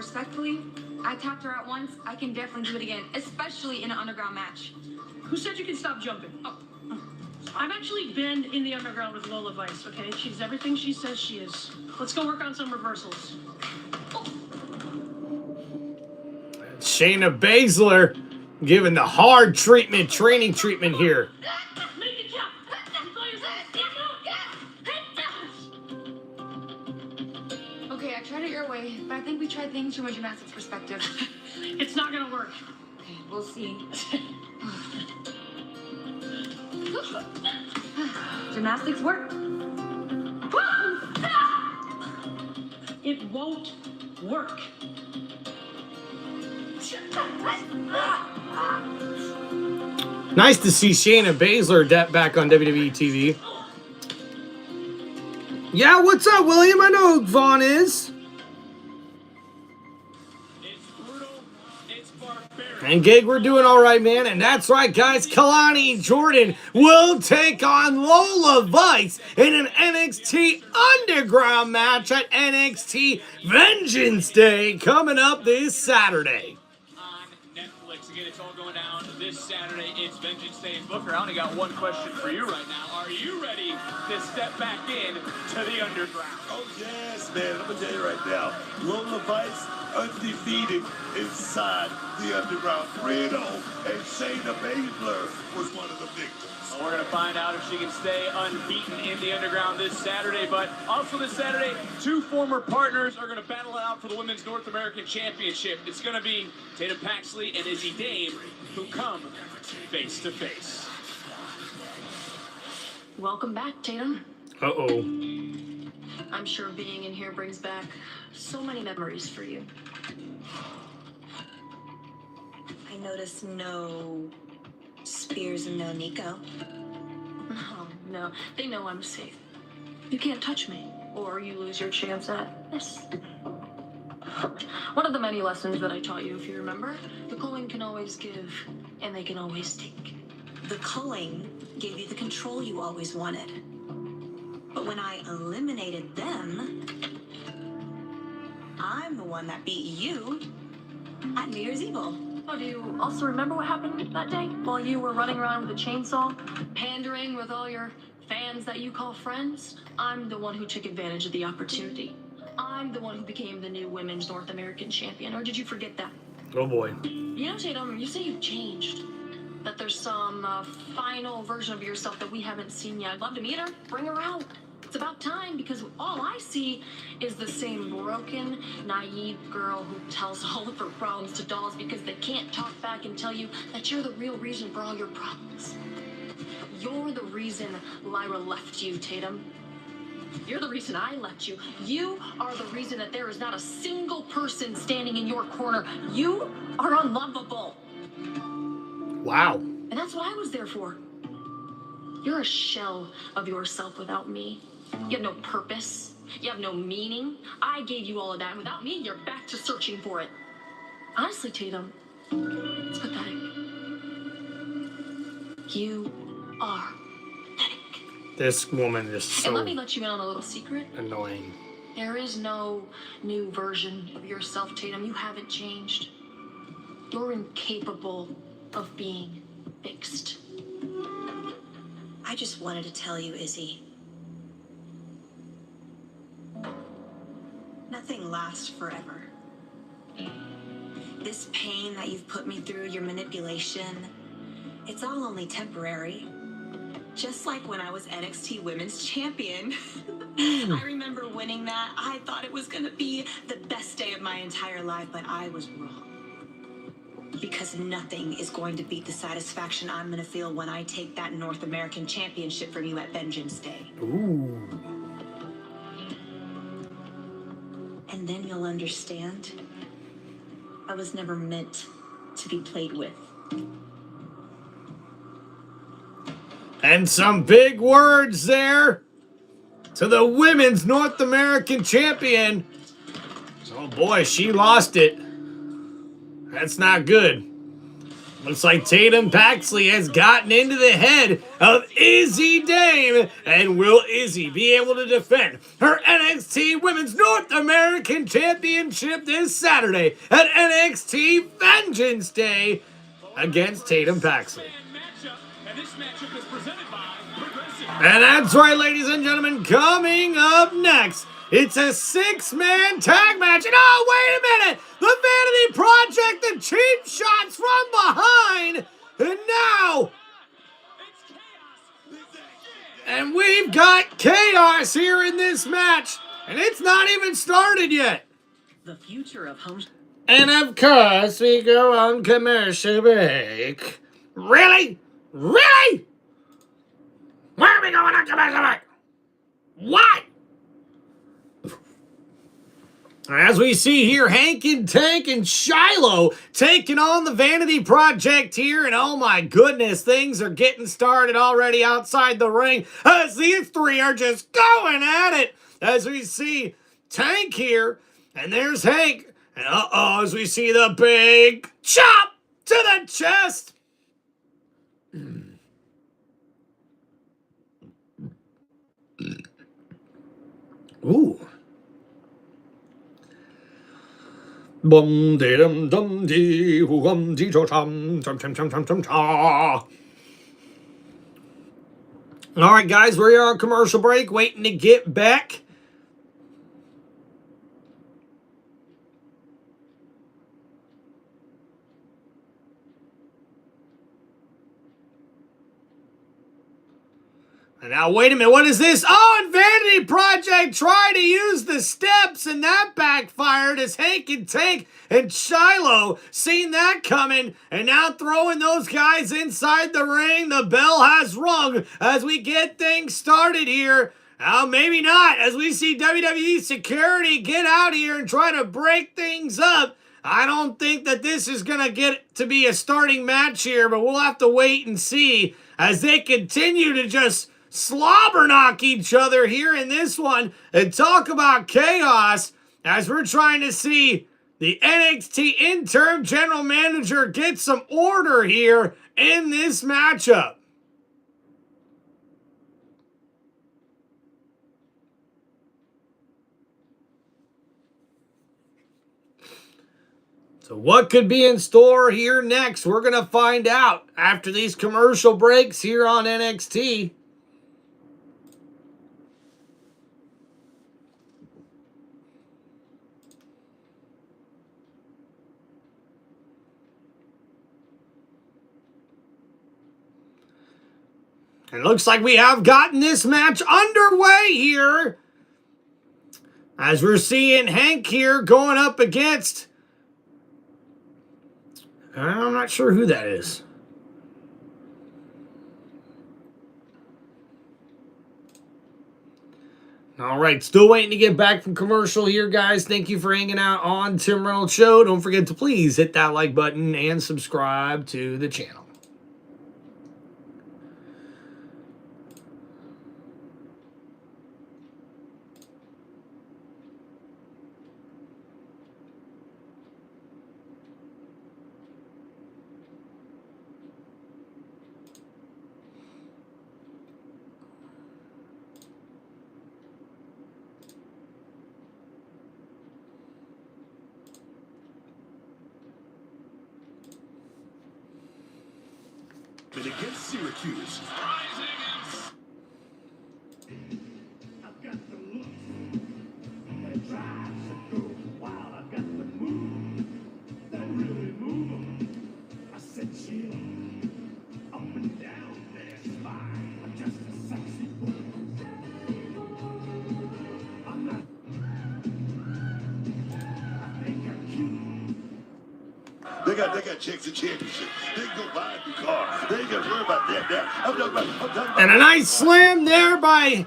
respectfully, I tapped her out once. I can definitely do it again, especially in an underground match. Who said you can stop jumping? Oh. I've actually been in the underground with Lola Vice, okay? She's everything she says she is. Let's go work on some reversals. Shayna Baszler giving the hard treatment, training treatment here. Okay, I tried it your way, but I think we tried things from a gymnastics perspective. It's not gonna work. Okay, we'll see. Gymnastics work. It won't work. Nice to see Shayna Baszler back on WWE TV. Yeah, what's up, William? I know who Vaughn is. And Gig, we're doing all right, man. And that's right, guys. Kalani Jordan will take on Lola Vice in an NXT Underground match at NXT Vengeance Day coming up this Saturday. On Netflix. Again, it's all going down this Saturday. It's Vengeance Day. And Booker, I only got one question for you right now. Are you ready to step back in to the Underground? Oh, yes, man. I'm going to tell you right now. Lola Vice, undefeated inside the Underground. 3-0, and Shayna Baszler was one of the victims. Well, we're going to find out if she can stay unbeaten in the Underground this Saturday. But also this Saturday, two former partners are going to battle it out for the Women's North American Championship. It's going to be Tatum Paxley and Izzy who come face to face. Welcome back, Tatum. Uh-oh. I'm sure being in here brings back so many memories for you. I noticed no Spears and no Nico. Oh, no. They know I'm safe. You can't touch me, or you lose your chance at this. One of the many lessons that I taught you, if you remember, the culling can always give, and they can always take. The culling gave you the control you always wanted. But when I eliminated them, I'm the one that beat you at New Year's Evil. Oh, do you also remember what happened that day while you were running around with a chainsaw, pandering with all your fans that you call friends? I'm the one who took advantage of the opportunity. I'm the one who became the new Women's North American Champion, or did you forget that? Oh, boy. You know, Tatum, you say you've changed. That there's some final version of yourself that we haven't seen yet. I'd love to meet her. Bring her out. It's about time, because all I see is the same broken, naive girl who tells all of her problems to dolls because they can't talk back and tell you that you're the real reason for all your problems. You're the reason Lyra left you, Tatum. You're the reason I left you. You are the reason that there is not a single person standing in your corner. You are unlovable. Wow. And that's what I was there for. You're a shell of yourself without me. You have no purpose. You have no meaning. I gave you all of that, and without me, you're back to searching for it. Honestly, Tatum, it's pathetic. You are pathetic. This woman is so And let me let you in on a little secret. annoying. There is no new version of yourself, Tatum. You haven't changed. You're incapable of being fixed. I just wanted to tell you, Izzy. Nothing lasts forever. This pain that you've put me through, your manipulation, it's all only temporary. Just like when I was NXT Women's Champion. I remember winning that. I thought it was gonna be the best day of my entire life, but I was wrong. Because nothing is going to beat the satisfaction I'm gonna feel when I take that North American Championship from you at Vengeance Day. Ooh. And then you'll understand I was never meant to be played with. And some big words there to the Women's North American Champion. Oh boy, she lost it. That's not good. Looks like Tatum Paxley has gotten into the head of Izzy Dame. And will Izzy be able to defend her NXT Women's North American Championship this Saturday at NXT Vengeance Day against Tatum Paxley? And that's right, ladies and gentlemen, coming up next, it's a 6-man tag match. And oh, wait a minute! The Vanity Project, the cheap shots from behind. And now, and we've got chaos here in this match. And it's not even started yet. The future of home. And of course, we go on commercial break. Really? Really? Where are we going on commercial break? What? As we see here, Hank and Tank and Shiloh taking on the Vanity Project here. And oh my goodness, things are getting started already outside the ring as these three are just going at it. As we see Tank here, and there's Hank. And uh-oh, as we see the big chop to the chest. Ooh. Bum de dum dum dee hum dee cho chum chum chum chum chum chum cha. All right, guys, we are on commercial break, waiting to get back. And now, wait a minute, what is this? Oh, and Vanity Project tried to use the steps, and that backfired as Hank and Tank and Shiloh seen that coming, and now throwing those guys inside the ring. The bell has rung as we get things started here. Maybe not, as we see WWE security get out here and try to break things up. I don't think that this is going to get to be a starting match here, but we'll have to wait and see as they continue to just slobber knock each other here in this one and talk about chaos as we're trying to see the NXT interim general manager get some order here in this matchup. So what could be in store here next? We're going to find out after these commercial breaks here on NXT. It looks like we have gotten this match underway here. As we're seeing Hank here going up against... I'm not sure who that is. All right, still waiting to get back from commercial here, guys. Thank you for hanging out on Tim Reynolds Show. Don't forget to please hit that like button and subscribe to the channel. Against Syracuse. I've got the look that drives the girls wild. I've got the move that really move 'em. I said chill up and down their spine. I'm just a sexy boy. I'm not. I think I'm cute. They got chicks and championships. They can go buy a new car. They ain't got to worry about that now. I'm talking about and a nice slam there by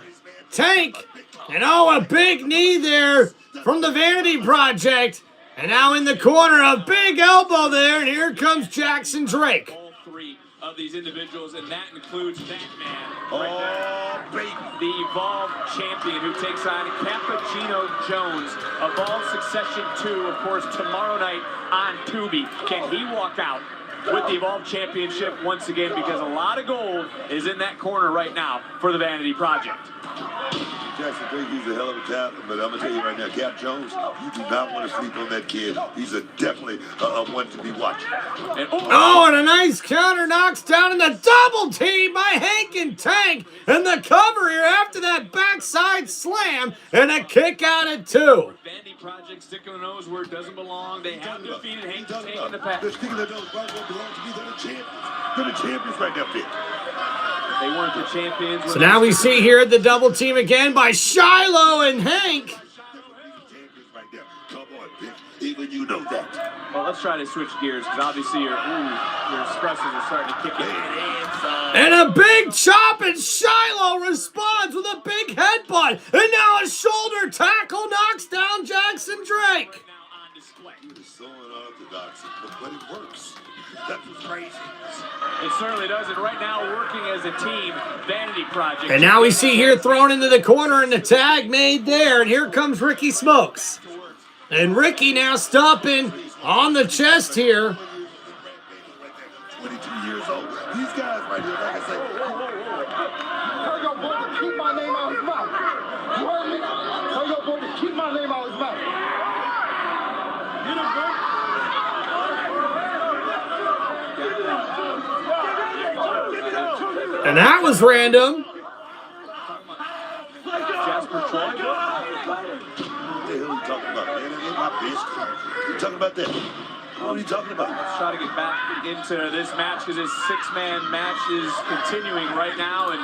Tank. And oh, a big knee there from the Vanity Project. And now in the corner, a big elbow there. And here comes Jackson Drake. All three of these individuals, and that includes that man right there. The Evolve champion who takes on Cappuccino Jones. Evolve Succession 2, of course, tomorrow night on Tubi. Can he walk out with the Evolve Championship once again, because a lot of gold is in that corner right now for the Vanity Project. Jackson Drake, he's a hell of a talent, but I'm going to tell you right now, Cap Jones, you do not want to sleep on that kid. He's definitely one to be watching. And a nice counter knocks down in the double team by Hank and Tank. And the cover here after that backside slam and a kick out at 2. Vanity Project sticking the nose where it doesn't belong. They have defeated Hank and Tank in the past. They're sticking their nose right where it belongs to be. They're the champions. They're the champions right now, Vic. They weren't the champions. So now we see here the double team again by Shiloh and Hank. Come on, Vic. Even you know that. Well, let's try to switch gears, because obviously your expressions are starting to kick in. And a big chop, and Shiloh responds with a big headbutt. And now a shoulder tackle knocks down Jackson Drake. It is so unorthodox, but it works. That's what's crazy. It certainly does, and right now working as a team, Vanity Project. And now we see here thrown into the corner and the tag made there. And here comes Ricky Smokes. And Ricky now stopping on the chest here. 22 years old. These guys right here, like I say. Tell your boy to keep my name out his mouth. You heard me? Tell your boy to keep my name out his mouth. Get him, bro. And that was random. Jasper Troy. What the hell are you talking about, man? It ain't my business. You talking about that? What are you talking about? Let's try to get back into this match, because this six-man match is continuing right now, and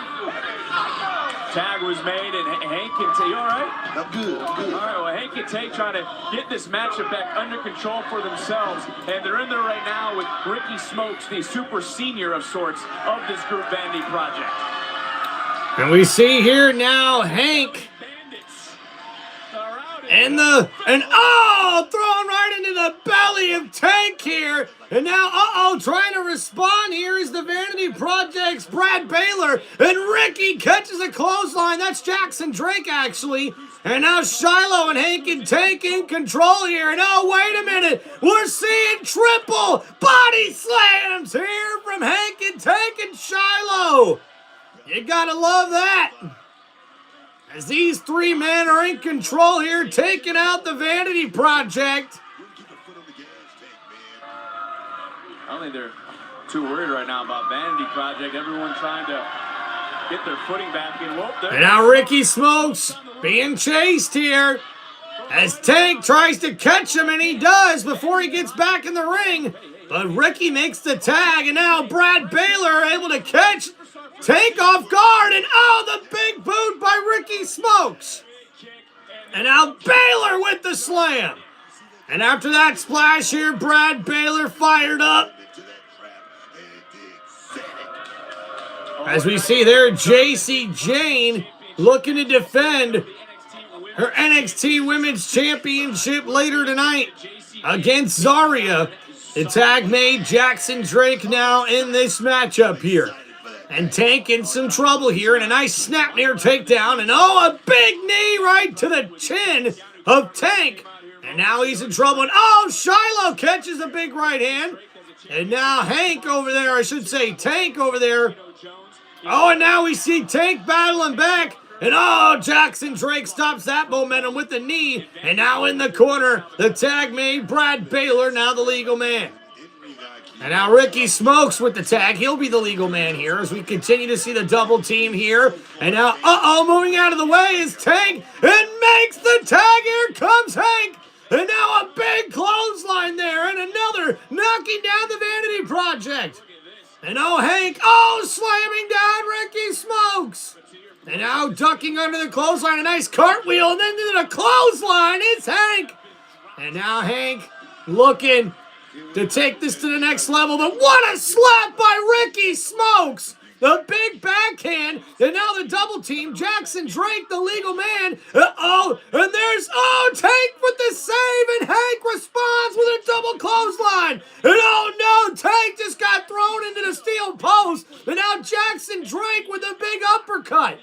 tag was made, and Hank and Tay, you all right? I'm good. All right, well, Hank and Tay trying to get this matchup back under control for themselves, and they're in there right now with Ricky Smokes, the super senior of sorts of this group, Vanity Project. And we see here now Hank. And thrown right into the belly of Tank here. And now, trying to respond here is the Vanity Project's Brad Baylor. And Ricky catches a clothesline. That's Jackson Drake, actually. And now Shiloh and Hank and Tank in control here. And wait a minute. We're seeing triple body slams here from Hank and Tank and Shiloh. You gotta love that. As these three men are in control here, taking out the Vanity Project. I don't think they're too worried right now about Vanity Project. Everyone trying to get their footing back in. And now Ricky Smokes being chased here. As Tank tries to catch him, and he does before he gets back in the ring. But Ricky makes the tag, and now Brad Baylor able to catch Tank off guard, and the big boot by Ricky Smokes. And now Baylor with the slam. And after that splash here, Brad Baylor fired up. As we see there, JC Jane looking to defend her NXT Women's Championship later tonight against Zarya. The tag made Jackson Drake now in this matchup here. And Tank in some trouble here, and a nice snap near takedown, and a big knee right to the chin of Tank. And now he's in trouble, and Shiloh catches a big right hand. And now Tank over there. And now we see Tank battling back. And Jackson Drake stops that momentum with the knee. And now in the corner, the tag made Brad Baylor, now the legal man. And now Ricky Smokes with the tag. He'll be the legal man here as we continue to see the double team here. And now, moving out of the way is Tank and makes the tag. Here comes Hank. And now a big clothesline there and another knocking down the Vanity Project. And Hank, slamming down Ricky Smokes. And now ducking under the clothesline, a nice cartwheel, and then to the clothesline, it's Hank. And now Hank looking to take this to the next level, but what a slap by Ricky Smokes! The big backhand, and now the double team, Jackson Drake, the legal man, and there's, Tank with the save, and Hank responds with a double clothesline, and Tank just got thrown into the steel post, and now Jackson Drake with a big uppercut.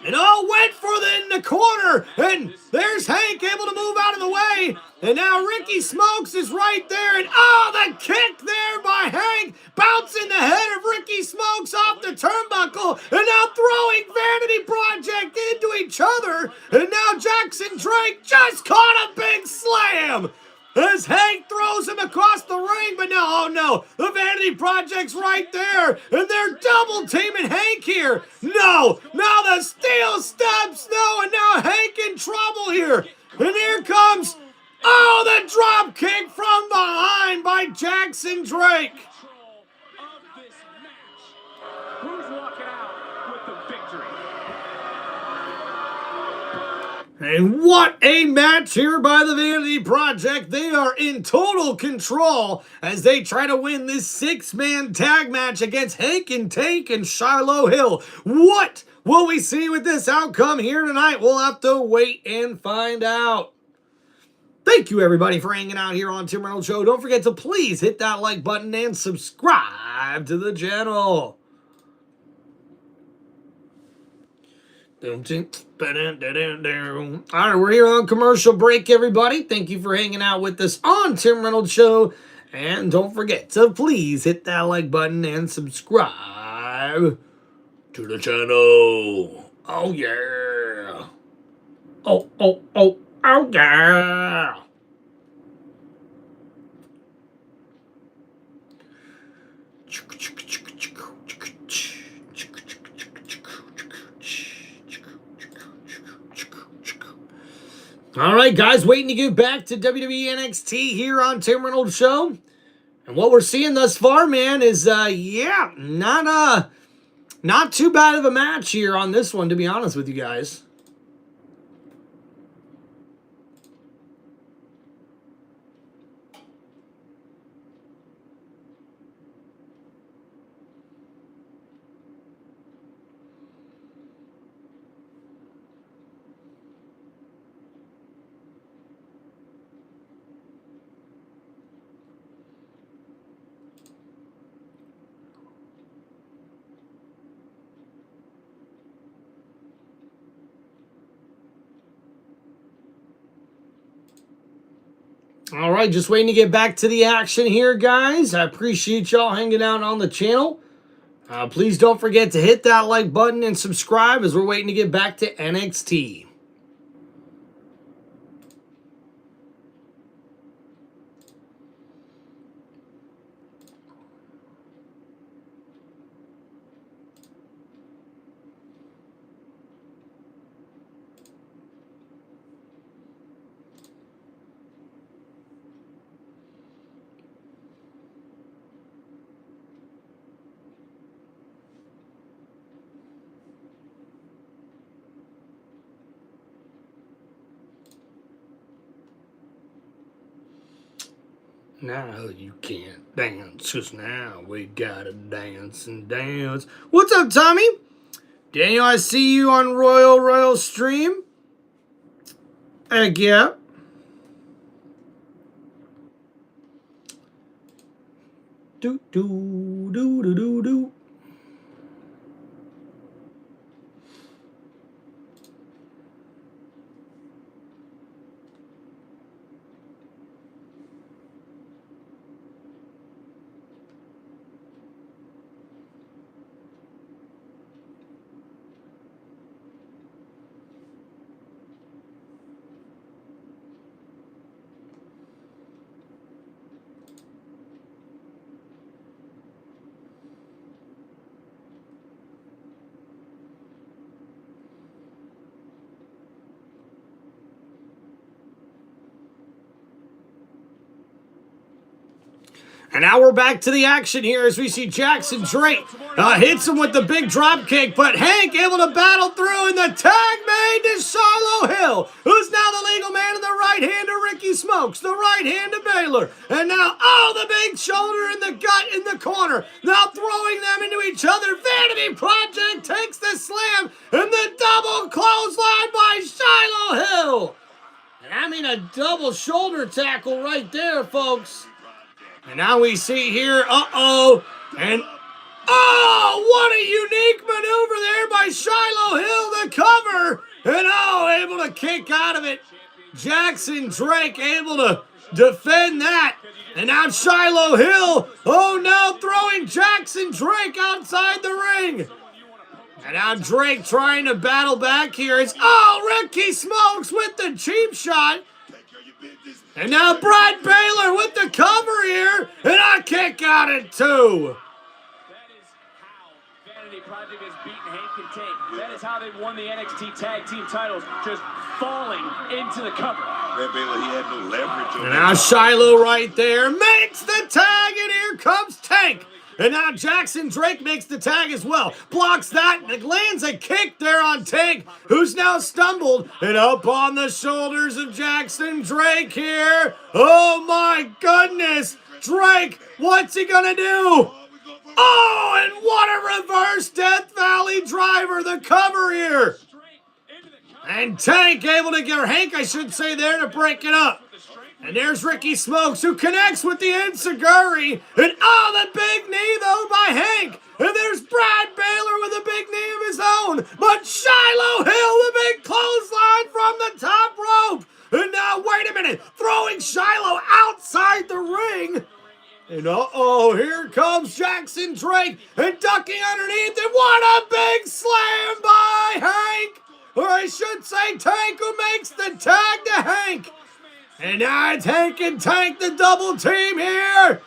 And went for in the corner. And there's Hank able to move out of the way. And now Ricky Smokes is right there. And the kick there by Hank. Bouncing the head of Ricky Smokes off the turnbuckle. And now throwing Vanity Project into each other. And now Jackson Drake just caught a big slam. As Hank throws him across the ring, but no, the Vanity Project's right there, and they're double teaming Hank here. No, now the steel steps, no, and now Hank in trouble here. And here comes, the drop kick from behind by Jackson Drake. Who's walking out with the victory? And what a match here by the Vanity Project. They are in total control as they try to win this 6-man tag match against Hank and Tank and Shiloh Hill. What will we see with this outcome here tonight? We'll have to wait and find out. Thank you, everybody, for hanging out here on Tim Reynolds Show. Don't forget to please hit that like button and subscribe to the channel. All right, we're here on commercial break, everybody. Thank you for hanging out with us on Tim Reynolds Show. And don't forget to please hit that like button and subscribe to the channel. Oh, yeah. Oh, yeah. All right, guys, waiting to get back to WWE NXT here on Tim Reynolds Show. And what we're seeing thus far, man, is, not too bad of a match here on this one, to be honest with you guys. All right, just waiting to get back to the action here, guys. I appreciate y'all hanging out on the channel. Please don't forget to hit that like button and subscribe as we're waiting to get back to NXT. Now you can't dance, 'cause now we gotta dance and dance. What's up, Tommy? Daniel, I see you on Royal Stream. Heck yeah. Do. And now we're back to the action here as we see Jackson Drake hits him with the big drop kick, but Hank able to battle through, and the tag made to Shiloh Hill, who's now the legal man in the right hand of Ricky Smokes, the right hand of Baylor, and now, the big shoulder in the gut in the corner, now throwing them into each other. Vanity Project takes the slam, and the double clothesline by Shiloh Hill. And I mean a double shoulder tackle right there, folks. And now we see here, and what a unique maneuver there by Shiloh Hill, the cover. kick out of it. Jackson Drake able to defend that. And now Shiloh Hill, oh no, throwing Jackson Drake outside the ring. And now Drake trying to battle back here. It's, oh, Ricky Smokes with the cheap shot. And now Brad Baylor with the cover here. And a kick out at 2. Vanity Project has beaten Hank and Tank. That is how they've won the NXT Tag Team titles, just falling into the cover. Brad Baylor, he had no leverage on And now Shiloh right there makes the tag, and here comes Tank. And now Jackson Drake makes the tag as well. Blocks that and lands a kick there on Tank, who's now stumbled. And up on the shoulders of Jackson Drake here. Oh my goodness. Drake, what's he gonna do? Oh, and what a reverse Death Valley driver. The cover here. And Tank able to get, or Hank I should say there, to break it up. And there's Ricky Smokes, who connects with the Enziguri. And oh, the big knee, though, by Hank. And there's Brad Baylor with a big knee of his own. But Shiloh Hill, the big clothesline from the top rope. And now, wait a minute, throwing Shiloh outside the ring. And uh-oh, here comes Jackson Drake. And ducking underneath. And what a big slam by Hank. Or I should say Tank, who makes the tag to Hank. And now it's Hank and Tank, the double team here.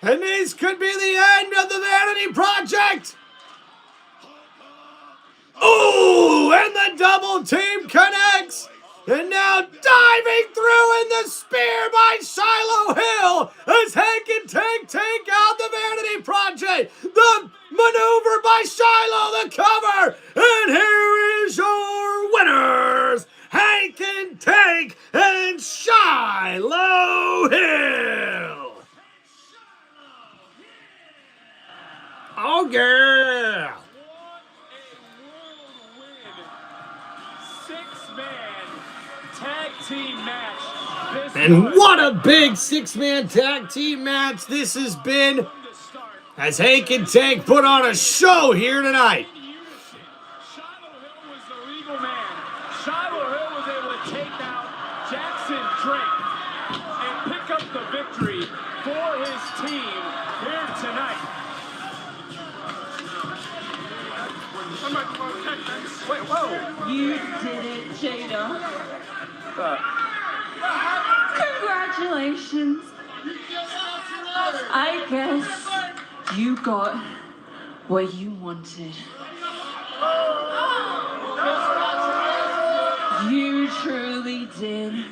And this could be the end of the Vanity Project. Ooh, and the double team connects. And now diving through in the spear by Shiloh Hill as Hank and Tank take out the Vanity Project. The maneuver by Shiloh, the cover. And here is your winners, Hank and Tank and Shiloh Hill. Oh, yeah. Tag team match. And what a big 6-man tag team match this has been, as Hank and Tank put on a show here tonight. Shiloh Hill was the legal man. Shiloh Hill was able to take out Jackson Drake and pick up the victory for his team here tonight. Wait, whoa. You did it, Jada. Congratulations. I guess you got what you wanted. You truly did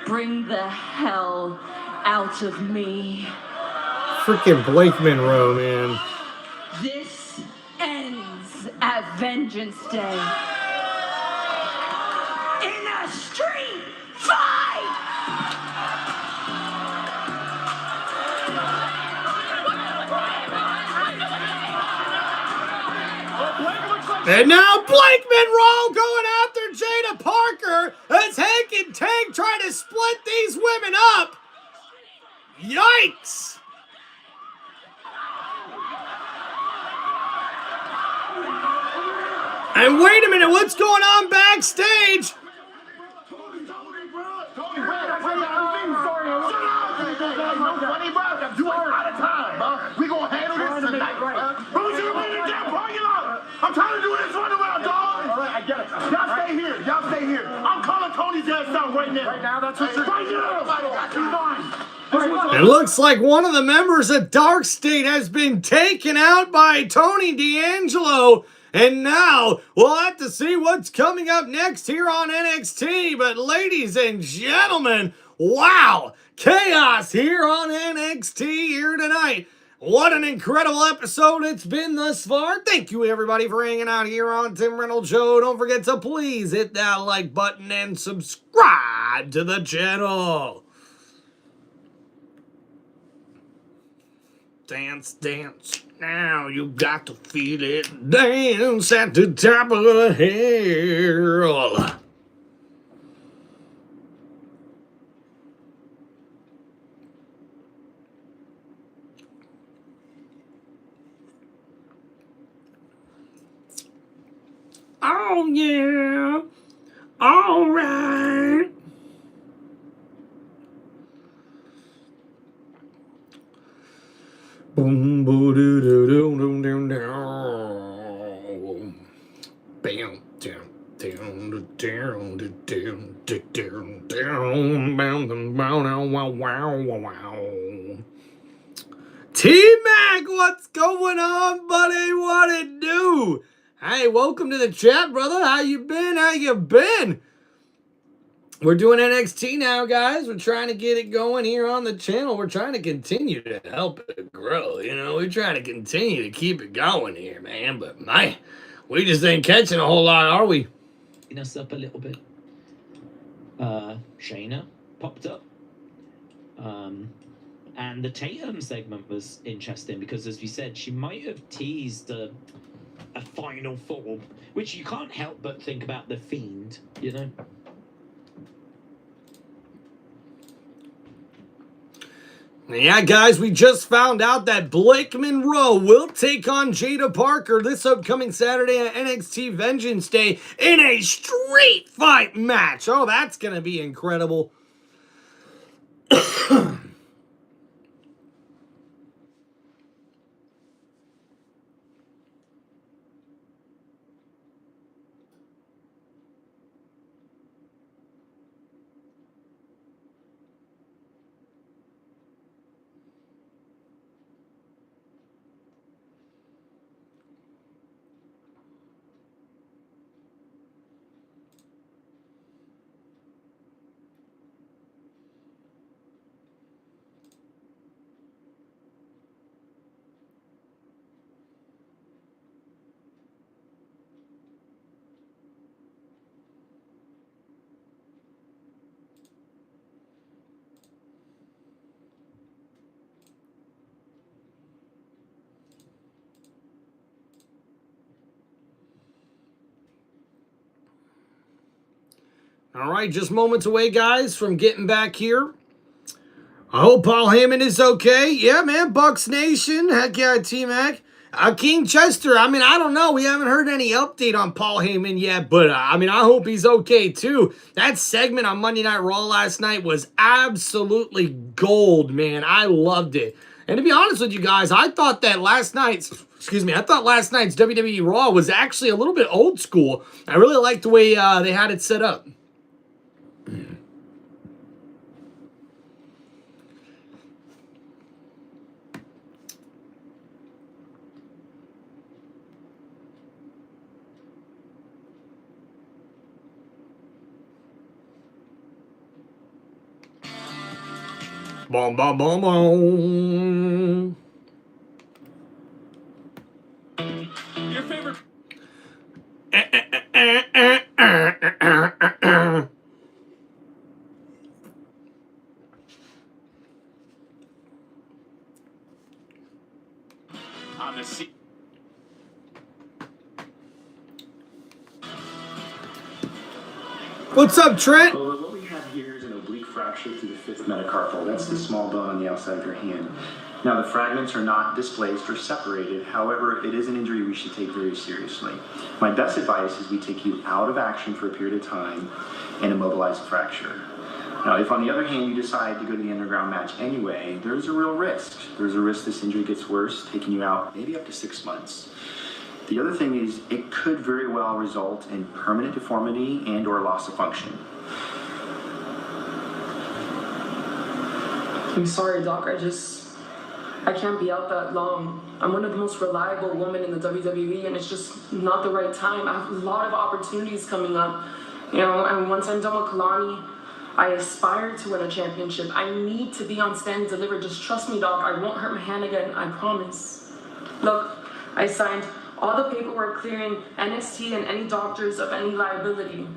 bring the hell out of me. Freaking Blake Monroe, man. This ends at Vengeance Day. In a street fight! And now Blake Monroe going after Jada Parker as Hank and Tank try to split these women up. Yikes! And wait a minute, what's going on backstage? You ain't out of time, bro. We gonna handle this tonight, right? Bro, you bring it down, bro. I'm trying to do this runaround, dog. All right, I get it. Y'all stay here. Y'all stay here. I'm calling Tony's ass out right now. Right now, that's what you're right now. It looks like one of the members of Dark State has been taken out by Tony D'Angelo. And now we'll have to see what's coming up next here on NXT. But ladies and gentlemen, wow, chaos here on NXT here tonight. What an incredible episode it's been thus far. Thank you everybody for hanging out here on Tim Reynolds Show. Don't forget to please hit that like button and subscribe to the channel. Dance, dance. Now you got to feel it. Dance at the top of the hill. Oh yeah. All right. Boom, boo, doo, doo, doo, doo, doo, doo. Bam, down, down, down, down, down, down, down, down, wow, wow, wow. T-Mac, what's going on, buddy? What it do? Hey, welcome to the chat, brother. How you been? How you been? We're doing NXT now, guys. We're trying to get it going here on the channel. We're trying to continue to help it grow. You know, we're trying to continue to keep it going here, man. But, man, we just ain't catching a whole lot, are we? Us up a little bit. Shayna popped up. And the Tatum segment was interesting because, as we said, she might have teased a final form, which you can't help but think about the Fiend, you know? Yeah, guys, we just found out that Blake Monroe will take on Jada Parker this upcoming Saturday at NXT Vengeance Day in a street fight match. Oh, that's going to be incredible. All right, just moments away, guys, from getting back here. I hope Paul Heyman is okay. Yeah, man, Bucks Nation. Heck yeah, T-Mac. King Chester, I mean, I don't know. We haven't heard any update on Paul Heyman yet, but, I mean, I hope he's okay, too. That segment on Monday Night Raw last night was absolutely gold, man. I loved it. And to be honest with you guys, I thought that last night's WWE Raw was actually a little bit old school. I really liked the way they had it set up. Boom, boom, boom, boom. Your favorite. On the seat. What's up, Trent? Well, what we have here is an oblique fracture through the fifth metacarpal. That's the small bone on the outside of your hand. Now, the fragments are not displaced or separated. However, it is an injury we should take very seriously. My best advice is we take you out of action for a period of time and immobilize the fracture. Now, if on the other hand you decide to go to the underground match anyway, there's a real risk. There's a risk this injury gets worse, taking you out maybe up to 6 months. The other thing is it could very well result in permanent deformity and or loss of function. I'm sorry, Doc. I can't be out that long. I'm one of the most reliable women in the WWE, and it's just not the right time. I have a lot of opportunities coming up, you know, and once I'm done with Kalani, I aspire to win a championship. I need to be on Stand and Deliver. Just trust me, Doc. I won't hurt my hand again. I promise. Look, I signed all the paperwork clearing NXT and any doctors of any liability.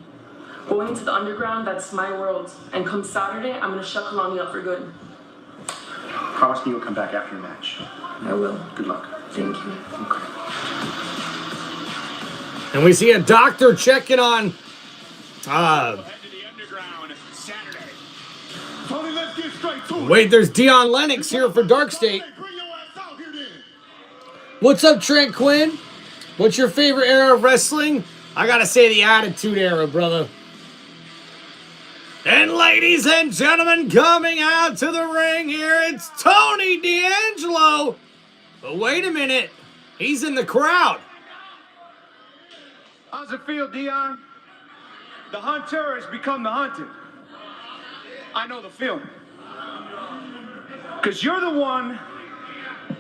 Going to the underground, that's my world. And come Saturday, I'm going to shut Kalani up for good. Promise me you'll come back after your match. I will. Good luck. Thank you. Okay. And we see a doctor checking on wait, there's Dion Lennox here for Dark State. What's up, Trent Quinn? What's your favorite era of wrestling? I gotta say the Attitude Era, brother. Ladies and gentlemen, coming out to the ring here, it's Tony D'Angelo. But wait a minute, he's in the crowd. How's it feel, Dion? The hunter has become the hunted. I know the feeling. Because you're the one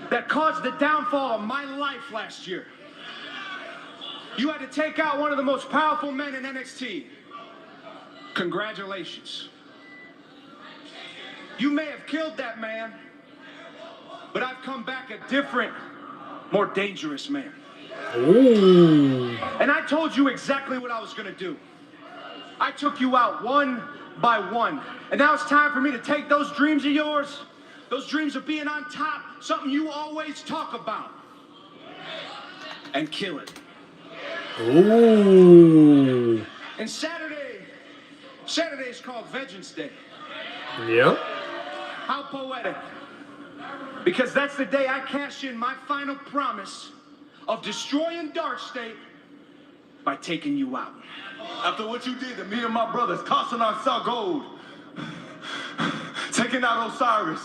that caused the downfall of my life last year. You had to take out one of the most powerful men in NXT. Congratulations. You may have killed that man, but I've come back a different, more dangerous man. Ooh. And I told you exactly what I was gonna do. I took you out one by one. And now it's time for me to take those dreams of yours, those dreams of being on top, something you always talk about, and kill it. Ooh. And Saturday is called Vengeance Day. Yep. How poetic. Because that's the day I cash in my final promise of destroying Dark State by taking you out. After what you did to me and my brothers, costing our South Gold, taking out Osiris,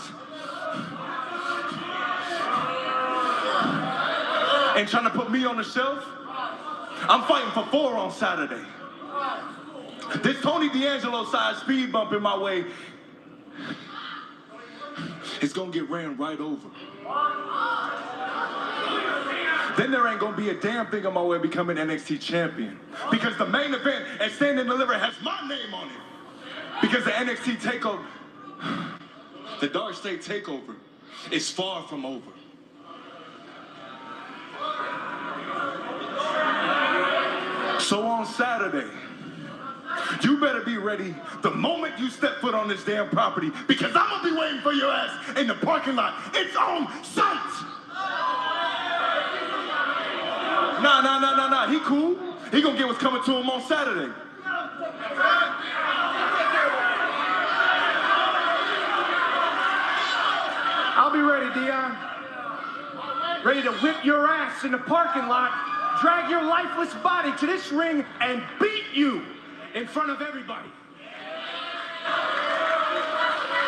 and trying to put me on the shelf, I'm fighting for 4 on Saturday. This Tony D'Angelo side speed bump in my way, it's gonna get ran right over. Then there ain't gonna be a damn thing on my way becoming NXT champion. Because the main event at Stand and Deliver has my name on it. Because the NXT takeover, the Dark State takeover, is far from over. So on Saturday, you better be ready the moment you step foot on this damn property, because I'm gonna be waiting for your ass in the parking lot. It's on sight. Nah. He cool. He gonna get what's coming to him on Saturday. I'll be ready, Dion. Ready to whip your ass in the parking lot, drag your lifeless body to this ring, and beat you in front of everybody.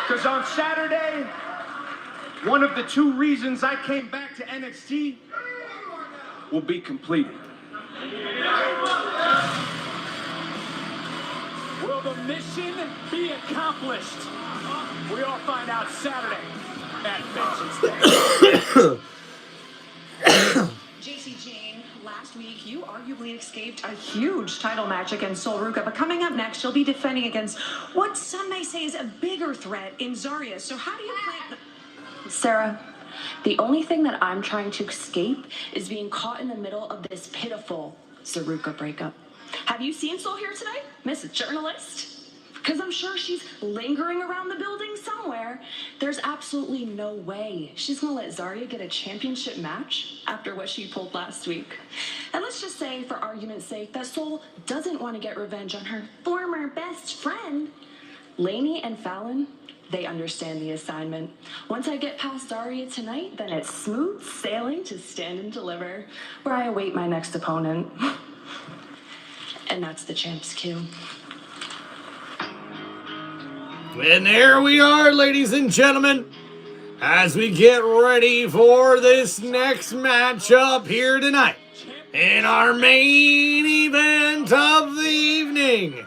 Because on Saturday, one of the 2 reasons I came back to NXT will be completed. Will the mission be accomplished? We all find out Saturday at Vengeance Day. JC Jane, last week you arguably escaped a huge title match against Sol Ruca, but coming up next you'll be defending against what some may say is a bigger threat in Zarya. So how do you plan? Sarah, the only thing that I'm trying to escape is being caught in the middle of this pitiful Zaruka breakup. Have you seen Sol here today, Miss Journalist? Because I'm sure she's lingering around the building somewhere. There's absolutely no way she's gonna let Zarya get a championship match after what she pulled last week. And let's just say, for argument's sake, that Sol doesn't want to get revenge on her former best friend. Lainey and Fallon, they understand the assignment. Once I get past Zarya tonight, then it's smooth sailing to Stand and Deliver, where I await my next opponent. And that's the Champ's Q. And there we are, ladies and gentlemen, as we get ready for this next matchup here tonight in our main event of the evening.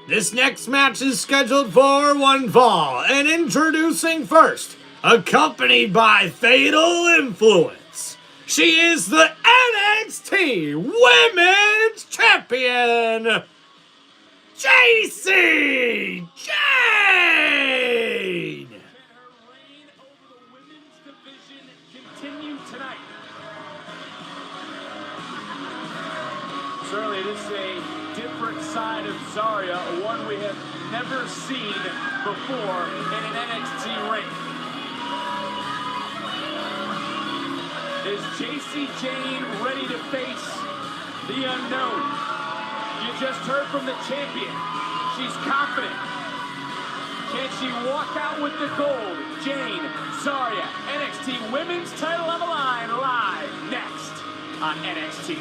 This next match is scheduled for 1 fall, and introducing first, accompanied by Fatal Influence, she is the NXT Women's Champion, JC Jane! Certainly, this is a different side of Zarya, one we have never seen before in an NXT ring. Is JC Jane ready to face the unknown? You just heard from the champion. She's confident. Can she walk out with the gold? Jane, Zarya, NXT Women's title on the line, live next on NXT.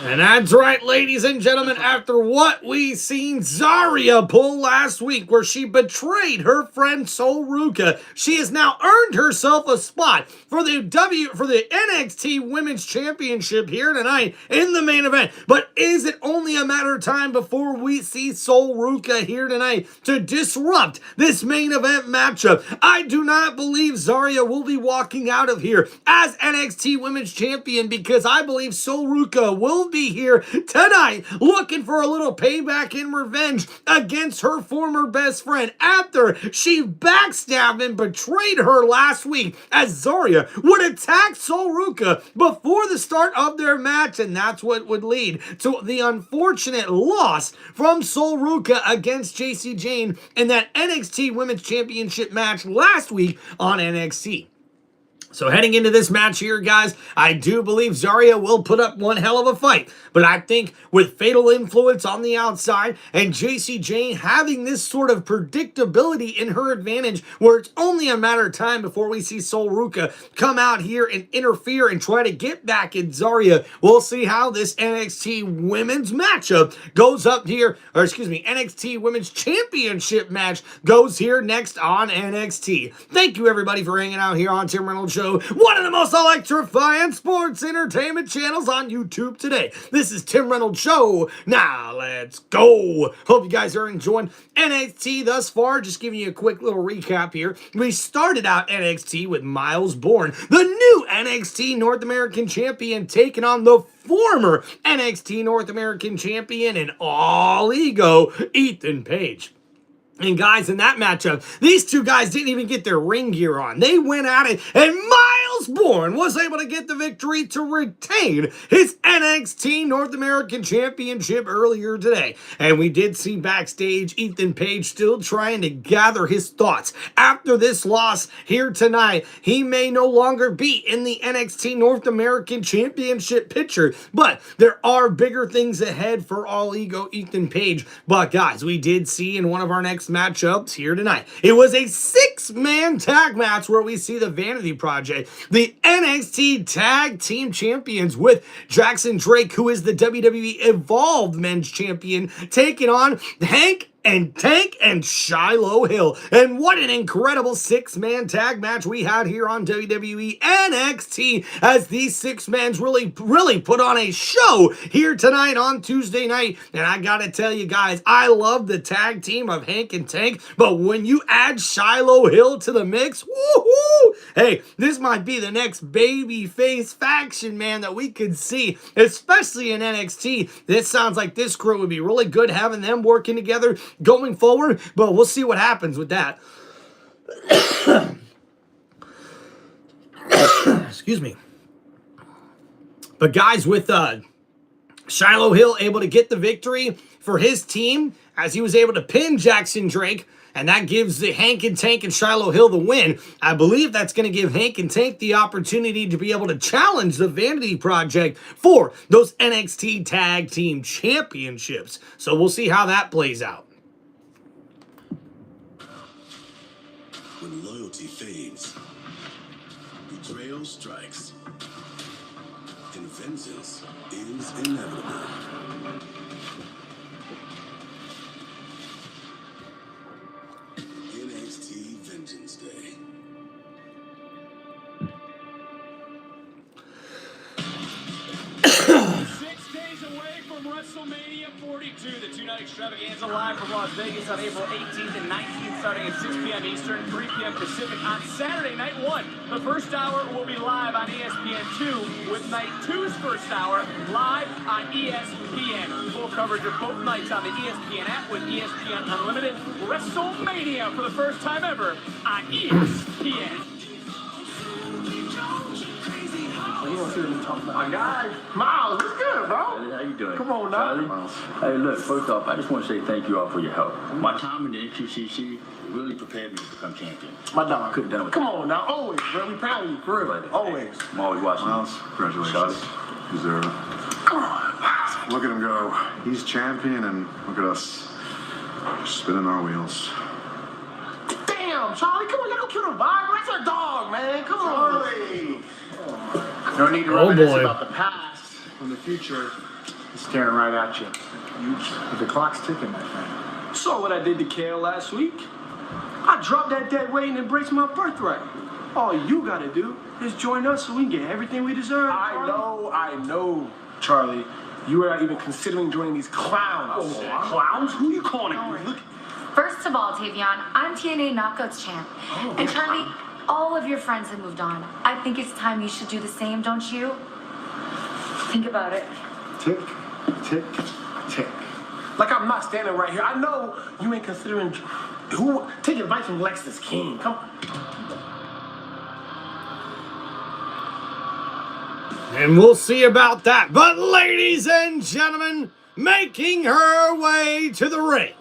And that's right, ladies and gentlemen, after what we seen Zarya pull last week where she betrayed her friend Sol Ruca, she has now earned herself a spot for the NXT Women's Championship here tonight in the main event. But is it only a matter of time before we see Sol Ruca here tonight to disrupt this main event matchup? I do not believe Zarya will be walking out of here as NXT Women's Champion because I believe Sol Ruca will be here tonight looking for a little payback and revenge against her former best friend after she backstabbed and betrayed her last week as Zarya would attack Sol Ruca before the start of their match, and that's what would lead to the unfortunate loss from Sol Ruca against JC Jane in that NXT Women's Championship match last week on NXT. So heading into this match here, guys, I do believe Zarya will put up one hell of a fight. But I think with Fatal Influence on the outside and JC Jane having this sort of predictability in her advantage where it's only a matter of time before we see Sol Ruca come out here and interfere and try to get back at Zarya, we'll see how this NXT Women's matchup goes up here, or excuse me, NXT Women's Championship match goes here next on NXT. Thank you everybody for hanging out here on Tim Reynolds Show, one of the most electrifying sports entertainment channels on YouTube today. This is Tim Reynolds Show. Now let's go. Hope you guys are enjoying NXT thus far. Just giving you a quick little recap here. We started out NXT with Miles Bourne, the new NXT North American Champion, taking on the former NXT North American Champion and all ego, Ethan Page. And guys, in that matchup, these two guys didn't even get their ring gear on. They went at it, and Miles Bourne was able to get the victory to retain his NXT North American Championship earlier today. And we did see backstage Ethan Page still trying to gather his thoughts. After this loss here tonight, he may no longer be in the NXT North American Championship picture, but there are bigger things ahead for all ego Ethan Page. But guys, we did see in one of our next matchups here tonight, it was a 6-man tag match where we see the Vanity Project, the NXT Tag Team Champions, with Jackson Drake, who is the WWE Evolved Men's Champion, taking on Hank and Tank and Shiloh Hill. And what an incredible 6-man tag match we had here on WWE NXT, as these 6 men really put on a show here tonight on Tuesday night. And I gotta tell you guys, I love the tag team of Hank and Tank, but when you add Shiloh Hill to the mix, woohoo! Hey, this might be the next babyface faction, man, that we could see, especially in NXT. This sounds like this crew would be really good having them working together going forward, but we'll see what happens with that. Excuse me. But guys, with Shiloh Hill able to get the victory for his team as he was able to pin Jackson Drake, and that gives the Hank and Tank and Shiloh Hill the win. I believe that's going to give Hank and Tank the opportunity to be able to challenge the Vanity Project for those NXT Tag Team Championships. So we'll see how that plays out. When loyalty fades, betrayal strikes, and vengeance is inevitable. NXT Vengeance Day. WrestleMania 42, the two-night extravaganza live from Las Vegas on April 18th and 19th, starting at 6 p.m. Eastern, 3 p.m. Pacific on Saturday, night 1. The first hour will be live on ESPN 2, with night 2's first hour live on ESPN. Full coverage of both nights on the ESPN app with ESPN Unlimited. WrestleMania for the first time ever on ESPN. You want to see what I'm talking about? My guy, Miles, what's good, bro? How you doing? Come on now. Hey, look, first off, I just want to say thank you all for your help. My time in the NXT really prepared me to become champion. My dog. Could have done it. Come on now, always, bro. We proud of you, for real. Always. I'm always watching. Miles, congratulations. Zarya. Look at him go. He's champion, and look at us spinning our wheels. Damn, Charlie, come on, y'all kill the vibe. That's our dog, man. Come on. No need to reminisce about the past. In the future, He's staring right at you. But the clock's ticking, my friend. Saw what I did to Kale last week. I dropped that dead weight and embraced my birthright. All you gotta do is join us so we can get everything we deserve. I know, Charlie. You were not even considering joining these clowns. Oh, clowns? Who you calling? Look. First of all, Tavion, I'm TNA Knockouts champ. And Charlie, all of your friends have moved on. I think it's time you should do the same, don't you? Think about it. Tick, tick, tick. Like I'm not standing right here. I know you ain't considering who. Take advice from Lexus King. Come on. And we'll see about that. But ladies and gentlemen, making her way to the ring,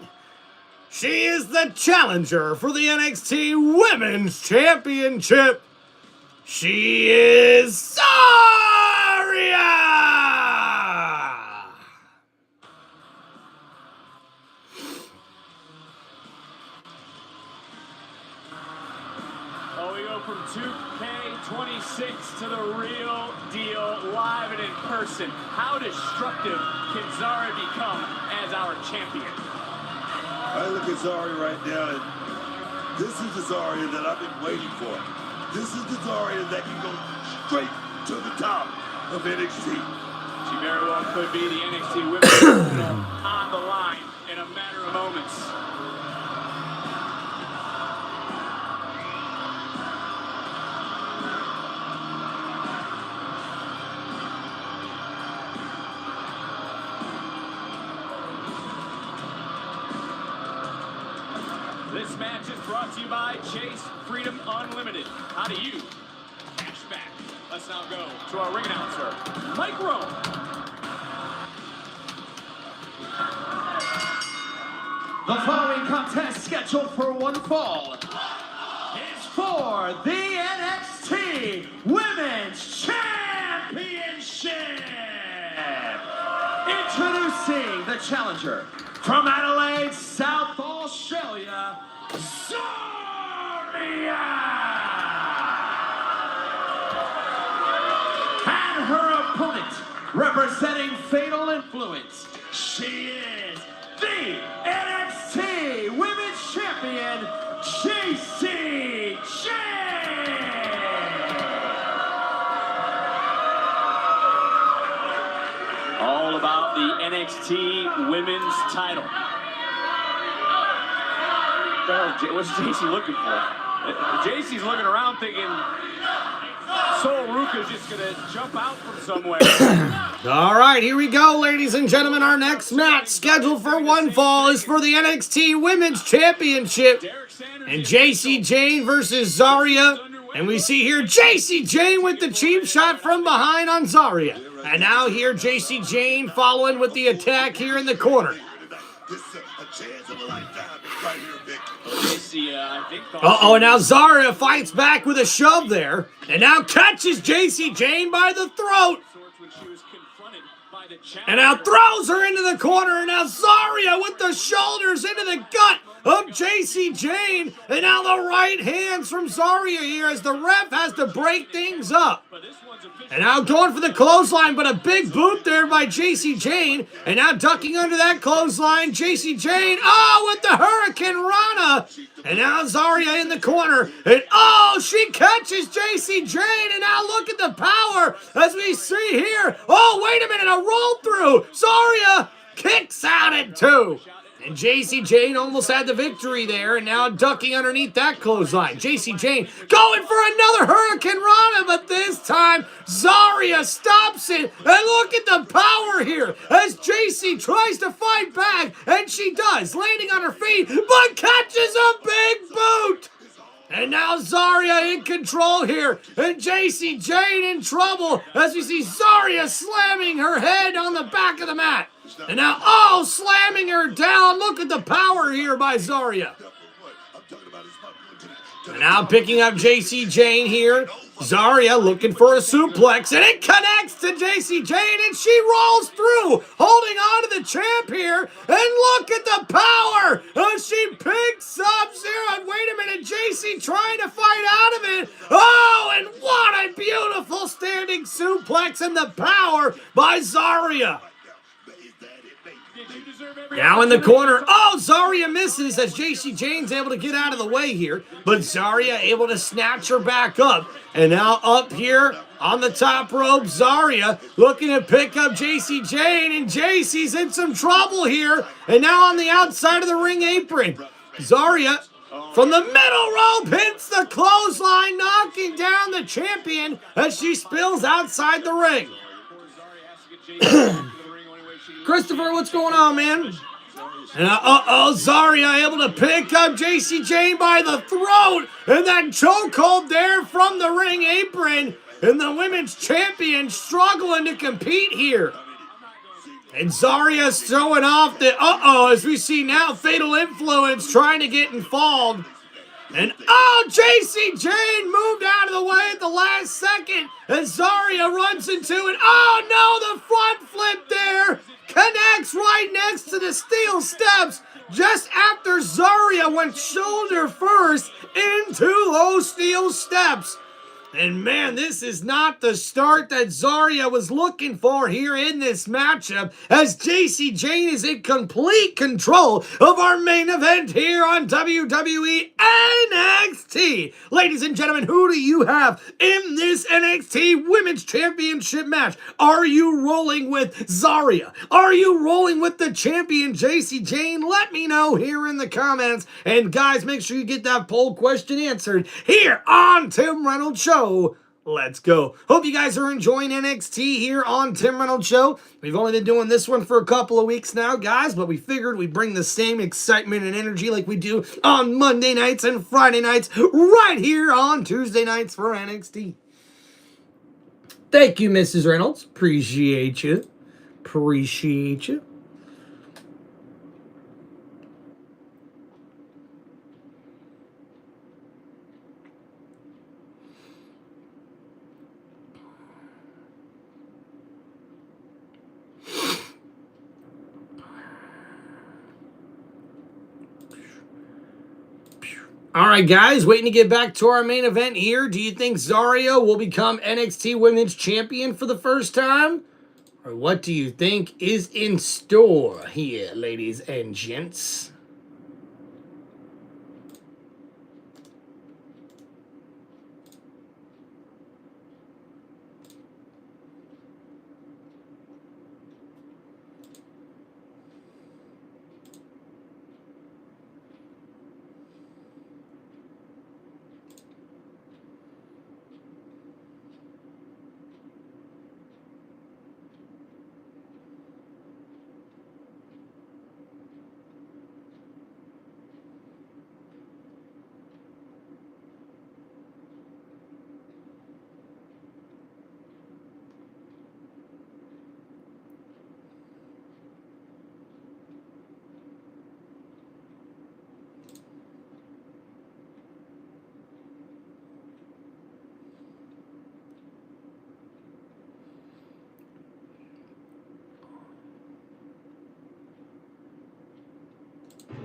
she is the challenger for the NXT Women's Championship. She is Zarya! Oh, we go from 2K26 to the real deal, live and in person. How destructive can Zarya become as our champion? I look at Zarya right now, and this is the Zarya that I've been waiting for. This is the Zarya that can go straight to the top of NXT. She very well could be the NXT Women's title on the line in a matter of moments. This match is brought to you by Chase Freedom Unlimited. How do you cash back? Let's now go to our ring announcer, Mike Rome. The following contest scheduled for one fall is for the NXT Women's Championship. Introducing the challenger from Adelaide, South Australia, Zarya! And her opponent, representing Fatal Influence, she is the NXT Women's Champion, JC All about the NXT Women's title. What's JC looking for? JC's looking around thinking Sol Ruka's just going to jump out from somewhere. All right, here we go, ladies and gentlemen. Our next match scheduled for one fall is for the NXT Women's Championship. And JC Jane versus Zarya. And we see here JC Jane with the cheap shot from behind on Zarya. And now here JC Jane following with the attack here in the corner. And now Zarya fights back with a shove there. And now catches JC Jane by the throat. And now throws her into the corner. And now Zarya with the shoulders into the gut of JC Jane. And now the right hands from Zarya here as the ref has to break things up. And now going for the clothesline, but a big boot there by JC Jane. And now ducking under that clothesline, JC Jane. Oh, with the Hurricane Rana. And now Zarya in the corner. And oh, she catches JC Jane. And now look at the power as we see here. Oh, wait a minute, a roll through. Zarya kicks out at 2. And JC Jane almost had the victory there, and now ducking underneath that clothesline. JC Jane going for another Hurricane Rana, but this time Zarya stops it. And look at the power here as JC tries to fight back, and she does, landing on her feet, but catches a big boot. And now Zarya in control here, and JC Jane in trouble as we see Zarya slamming her head on the back of the mat. And now, oh, slamming her down. Look at the power here by Zarya. And now picking up JC Jane here. Zarya looking for a suplex, and it connects to JC Jane, and she rolls through, holding on to the champ here. And look at the power as she picks up Zarya. Wait a minute, JC trying to fight out of it. Oh, and what a beautiful standing suplex, and the power by Zarya. Now in the corner. Oh, Zarya misses as JC Jane's able to get out of the way here. But Zarya able to snatch her back up. And now up here on the top rope, Zarya looking to pick up JC Jane. And JC's in some trouble here. And now on the outside of the ring apron, Zarya from the middle rope hits the clothesline, knocking down the champion as she spills outside the ring. Christopher, what's going on, man? And Zarya able to pick up JC Jane by the throat, and that chokehold there from the ring apron, and the women's champion struggling to compete here. And Zarya's throwing off the as we see now Fatal Influence trying to get involved. And JC Jane moved out of the way at the last second as Zarya runs into it. Oh no, the front flip there connects right next to the steel steps just after Zarya went shoulder first into those steel steps. And man, this is not the start that Zarya was looking for here in this matchup, as JC Jane is in complete control of our main event here on WWE NXT. Ladies and gentlemen, who do you have in this NXT Women's Championship match? Are you rolling with Zarya? Are you rolling with the champion JC Jane? Let me know here in the comments. And guys, make sure you get that poll question answered here on Tim Reynolds Show. Let's go. Hope you guys are enjoying NXT here on Tim Reynolds Show. We've only been doing this one for a couple of weeks now, guys, but we figured we'd bring the same excitement and energy like we do on Monday nights and Friday nights right here on Tuesday nights for NXT. Thank you, Mrs. Reynolds. Appreciate you. Appreciate you. All right, guys, waiting to get back to our main event here. Do you think Zarya will become NXT Women's Champion for the first time? Or what do you think is in store here, ladies and gents?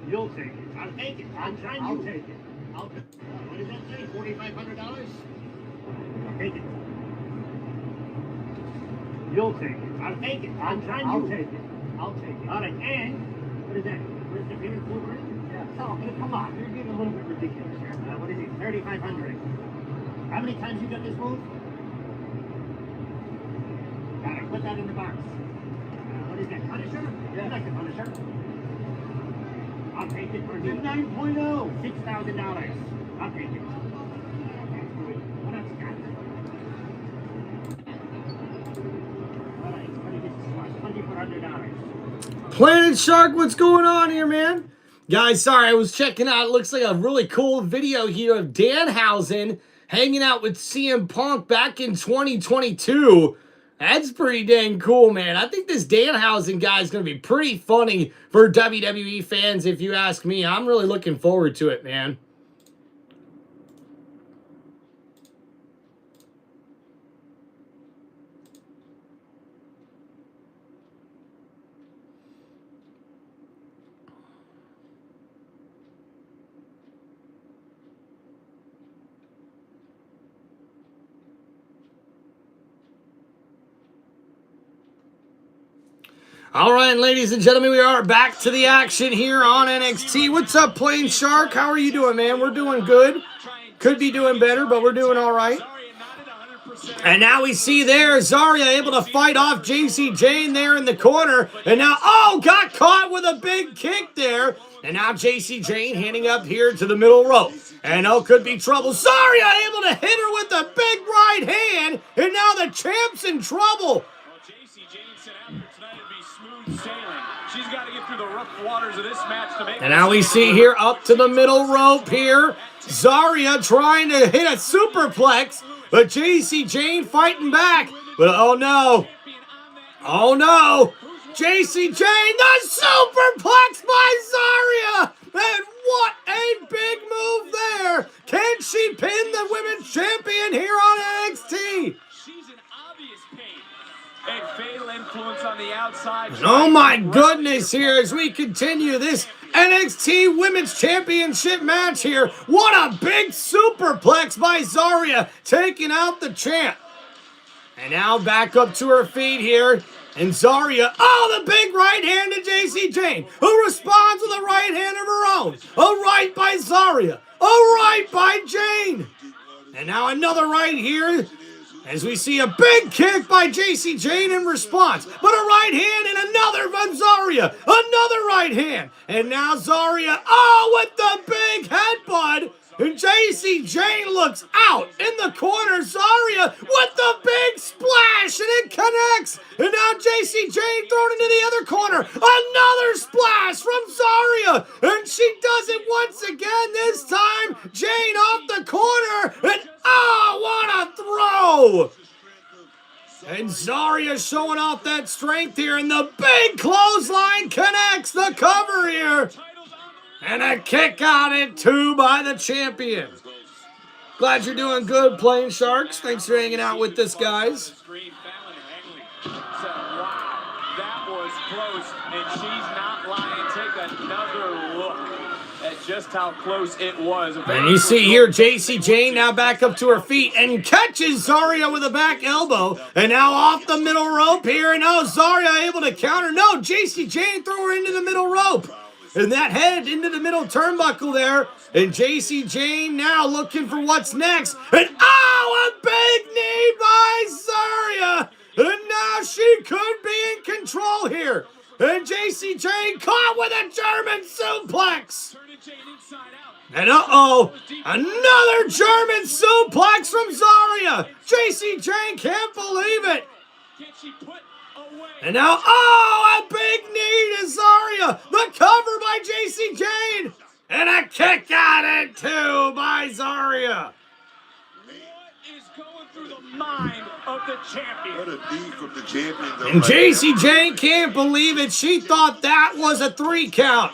You'll take it. I'll take it. I'll take it. What does that say? $4,500? I'll take it. You'll take it. I'll take it. I'll take it. I'll take it. All right, and what is that? Where's the payment for it? Yeah. Oh, come on. You're getting a little bit ridiculous here. What is it? $3,500. How many times you got this move? Got it. Put that in the box. What is that? Punisher? Yeah. You like the Punisher? I'll take it for you. 9.0. $6,000. I'll take it. What else you got? All right, what is this? $2,400. Planet Shark, what's going on here, man? Guys, sorry, I was checking out. It looks like a really cool video here of Danhausen hanging out with CM Punk back in 2022. That's pretty dang cool, man. I think this Danhausen guy is going to be pretty funny for WWE fans, if you ask me. I'm really looking forward to it, man. All right, ladies and gentlemen, we are back to the action here on NXT. What's up, Plain Shark? How are you doing, man? We're doing good. Could be doing better, but we're doing all right. And now we see there Zarya able to fight off JC Jane there in the corner. And now, oh, got caught with a big kick there. And now JC Jane handing up here to the middle rope. And oh, could be trouble. Zarya able to hit her with a big right hand. And now the champ's in trouble. She's got to get through the rough waters of this match to make. And now we see here up to the middle rope here. Zarya trying to hit a superplex, but JC Jane fighting back. But oh no. Oh no. JC Jane, the superplex by Zarya. And what a big move there. Can she pin the women's champion here on NXT? And fatal influence on the outside. Oh my goodness, here as we continue this NXT Women's Championship match here. What a big superplex by Zarya, taking out the champ. And now back up to her feet here. And Zarya, oh, the big right hand to JC Jane, who responds with a right hand of her own. A right by Zarya, a right by Jane. And now another right here. As we see a big kick by JC Jane in response. But a right hand and another from Zarya. Another right hand. And now Zarya, oh, with the big headbutt. And JC Jane looks out in the corner. Zarya with the big splash. And it connects. And now JC Jane thrown into the other corner. Another splash from Zarya. And she does it once again. This time, Jane off the corner. And oh, what a throw. And Zarya showing off that strength here. And the big clothesline connects the cover here. And a kick out at 2 by the champion. Glad you're doing good, Plain Sharks. Thanks for hanging out with us, guys. Wow, that was close, and she's not lying. Take another look at just how close it was. And you see here, JC Jane now back up to her feet and catches Zarya with a back elbow. And now off the middle rope here. And now Zarya able to counter. No, JC Jane threw her into the middle rope. And that head into the middle turnbuckle there. And JC Jane now looking for what's next. And oh, a big knee by Zarya. And now she could be in control here. And JC Jane caught with a German suplex. And uh-oh, another German suplex from Zarya. JC Jane can't believe it. And now, oh, a big knee to Zarya. The cover by JC Jane. And a kick out at 2 by Zarya. Mind of the champion. What a knee from the champion. Though, And JC Jane can't believe it. She thought that was a 3 count.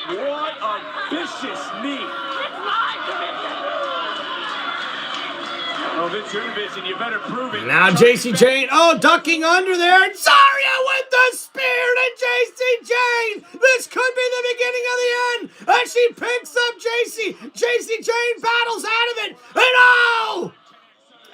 What a vicious knee. Oh, it's your division. You better prove it. Now JC Jane, oh, ducking under there. And Zarya with the spear to JC Jane. This could be the beginning of the end. As she picks up JC. JC Jane battles out of it. And oh!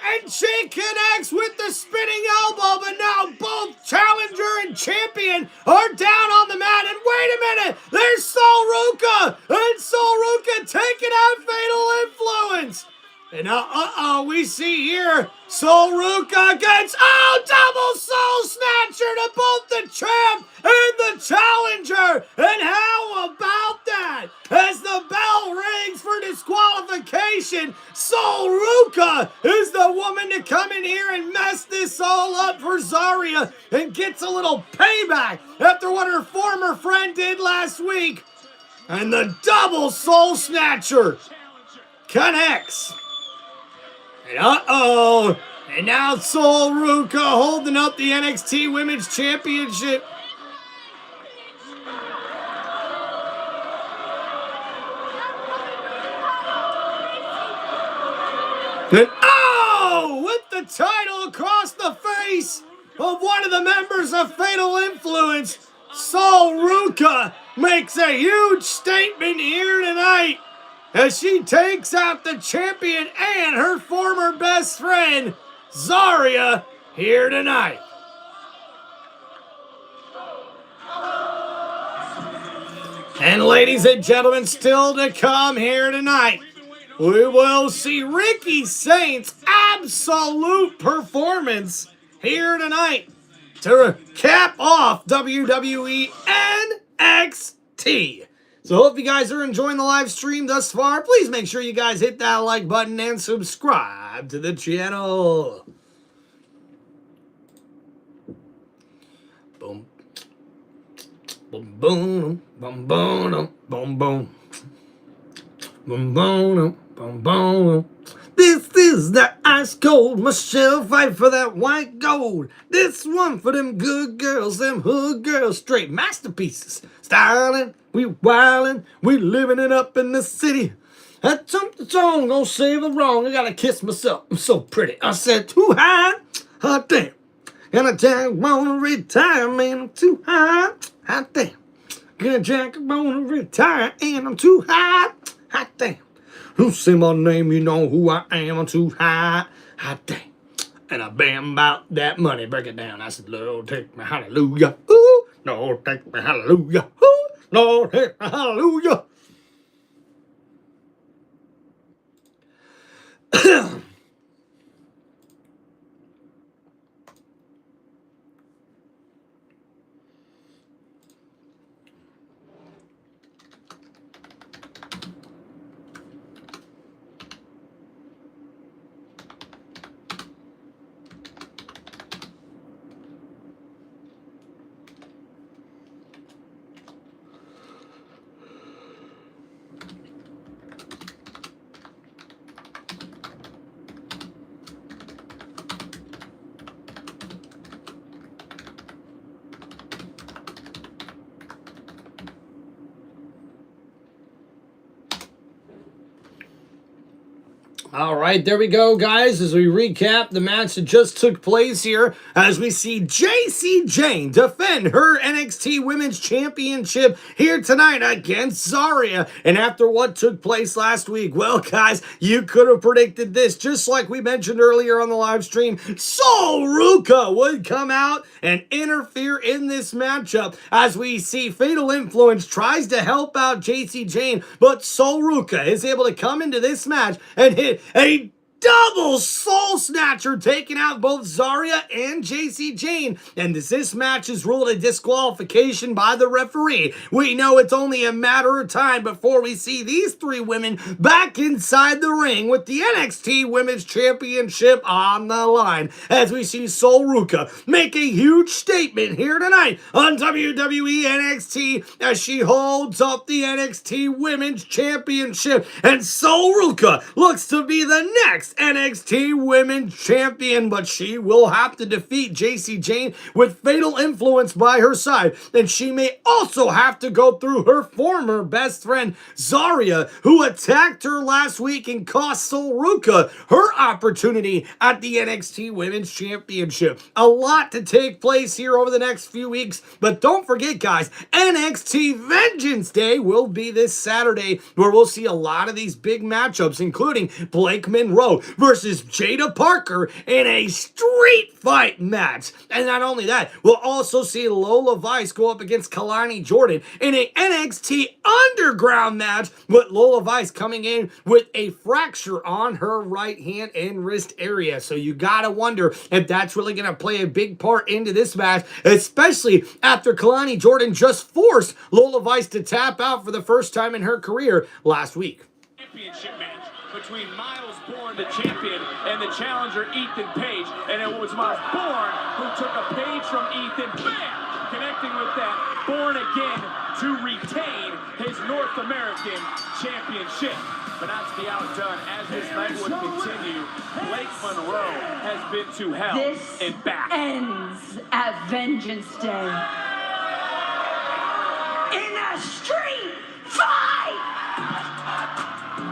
And she connects with the spinning elbow. But now both challenger and champion are down on the mat. And wait a minute. There's Sol Ruka. And Sol Ruka taking out Fatal Influence. And now, uh-oh, we see here, Sol Ruka against, oh, double Soul Snatcher to both the champ and the challenger. And how about that? As the bell rings for disqualification, Sol Ruka is the woman to come in here and mess this all up for Zarya and gets a little payback after what her former friend did last week. And the double Soul Snatcher connects. And uh-oh, and now Sol Ruka holding up the NXT Women's Championship. And oh, with the title across the face of one of the members of Fatal Influence, Sol Ruka makes a huge statement here tonight as she takes out the champion and her former best friend, Zarya, here tonight. And ladies and gentlemen, still to come here tonight, we will see Ricky Saint's absolute performance here tonight to cap off WWE NXT. So hope you guys are enjoying the live stream thus far. Please make sure you guys hit that like button and subscribe to the channel. Boom. Boom, boom, boom, boom, boom, boom. Boom, boom, boom, boom. This is the ice cold Michelle fight for that white gold. This one for them good girls, them hood girls, straight masterpieces. Styling, we wildin', we living it up in the city. That something song gonna save a wrong. I gotta kiss myself. I'm so pretty. I said too high, hot damn. And I just wanna retire, man. I'm too high, hot damn. Gonna jack, I wanna retire, and I'm too high, hot damn. Who say my name, you know who I am. I'm too high, hot damn. And I bam about that money. Break it down. I said, Lord, take me hallelujah. Ooh, Lord, take me hallelujah. Ooh, Lord, take me hallelujah. All right, there we go, guys, as we recap the match that just took place here, as we see Jacy Jayne defend her NXT Women's Championship here tonight against Zarya. And after what took place last week, well, guys, you could have predicted this. Just like we mentioned earlier on the live stream, Sol Ruca would come out and interfere in this matchup, as we see Fatal Influence tries to help out Jacy Jayne, but Sol Ruca is able to come into this match and hit a double soul snatcher, taking out both Zarya and Jacy Jayne. And as this match is ruled a disqualification by the referee, we know it's only a matter of time before we see these three women back inside the ring with the NXT Women's Championship on the line, as we see Sol Ruca make a huge statement here tonight on WWE NXT as she holds up the NXT Women's Championship. And Sol Ruca looks to be the next NXT Women's Champion, but she will have to defeat Jacy Jayne with Fatal Influence by her side. And she may also have to go through her former best friend, Zarya, who attacked her last week and cost Sol Ruca her opportunity at the NXT Women's Championship. A lot to take place here over the next few weeks, but don't forget, guys, NXT Vengeance Day will be this Saturday, where we'll see a lot of these big matchups, including Blake Monroe versus Jada Parker in a street fight match. And not only that, we'll also see Lola Vice go up against Kalani Jordan in a NXT Underground match, with Lola Vice coming in with a fracture on her right hand and wrist area. So you gotta wonder if that's really gonna play a big part into this match, especially after Kalani Jordan just forced Lola Vice to tap out for the first time in her career last week. Championship match between Bourne, the champion, and the challenger Ethan Page. And it was Bourne who took a page from Ethan. Bam! Connecting with that, Bourne again to retain his North American championship. But not to be outdone, as this night would continue, Blake Monroe has been to hell and back. Ends at Vengeance Day. In a street fight!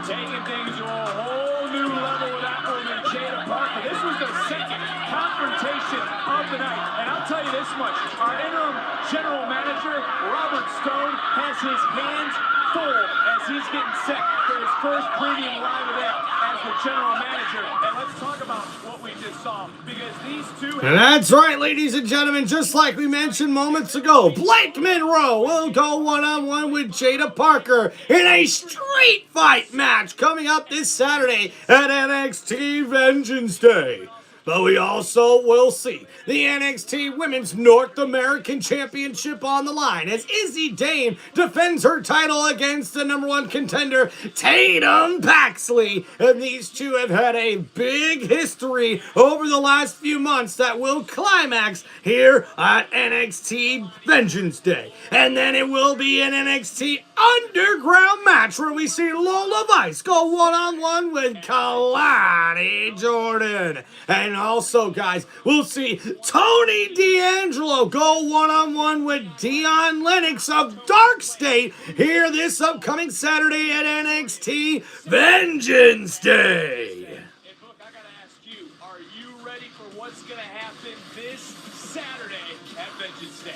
Taking things to a whole new level with that woman, Jada Parker. This was the second confrontation of the night. And I'll tell you this much, our interim general manager, Robert Stone, has his hands full as he's getting set for his first premium live event as the general manager. And let's talk about what we just off because these two. And that's right, ladies and gentlemen, just like we mentioned moments ago, Blake Monroe will go one-on-one with Jada Parker in a street fight match coming up this Saturday at NXT Vengeance Day. But we also will see the NXT Women's North American Championship on the line as Izzy defends her title against the #1 contender, Tatum Paxley. And these two have had a big history over the last few months that will climax here at NXT Vengeance Day. And then it will be an NXT Underground match where we see Lola Vice go one-on-one with Kalani Jordan. And also, guys, we'll see Tony D'Angelo go one-on-one with Dion Lennox of Dark State here this upcoming Saturday at NXT Vengeance Day. And look, I gotta ask you, are you ready for what's gonna happen this Saturday at Vengeance Day?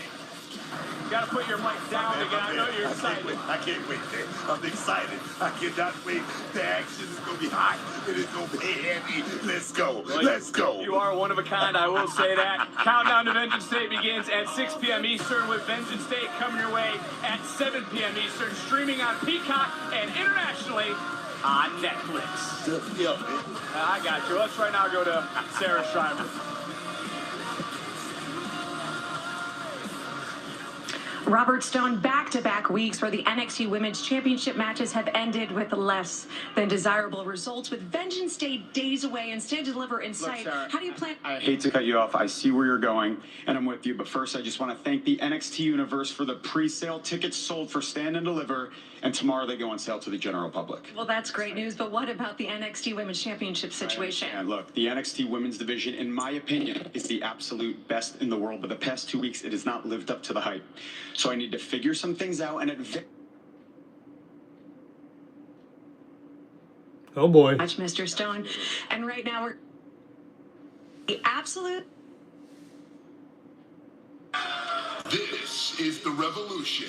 You gotta put your mic down again. I know you're excited. I can't wait, man. I'm excited. I cannot wait. The action is going to be hot. It is going to be heavy. Let's go. Let's go. You are one of a kind, I will say that. Countdown to Vengeance Day begins at 6 p.m. Eastern with Vengeance Day coming your way at 7 p.m. Eastern, streaming on Peacock and internationally on Netflix. Yeah, man. I got you. Let's right now go to Sarah Schreiber. Robert Stone, back-to-back weeks where the NXT Women's Championship matches have ended with less than desirable results. With Vengeance Day days away and Stand to Deliver in sight, how do you plan? I hate to cut you off. I see where you're going, and I'm with you. But first, I just want to thank the NXT Universe for the pre-sale tickets sold for Stand and Deliver, and tomorrow they go on sale to the general public. Well, that's great news, but what about the NXT Women's Championship situation? And look, the NXT Women's Division, in my opinion, is the absolute best in the world, but the past 2 weeks, it has not lived up to the hype. So I need to figure some things out and oh boy. Much, Mr. Stone. And right now we're the absolute. This is the revolution.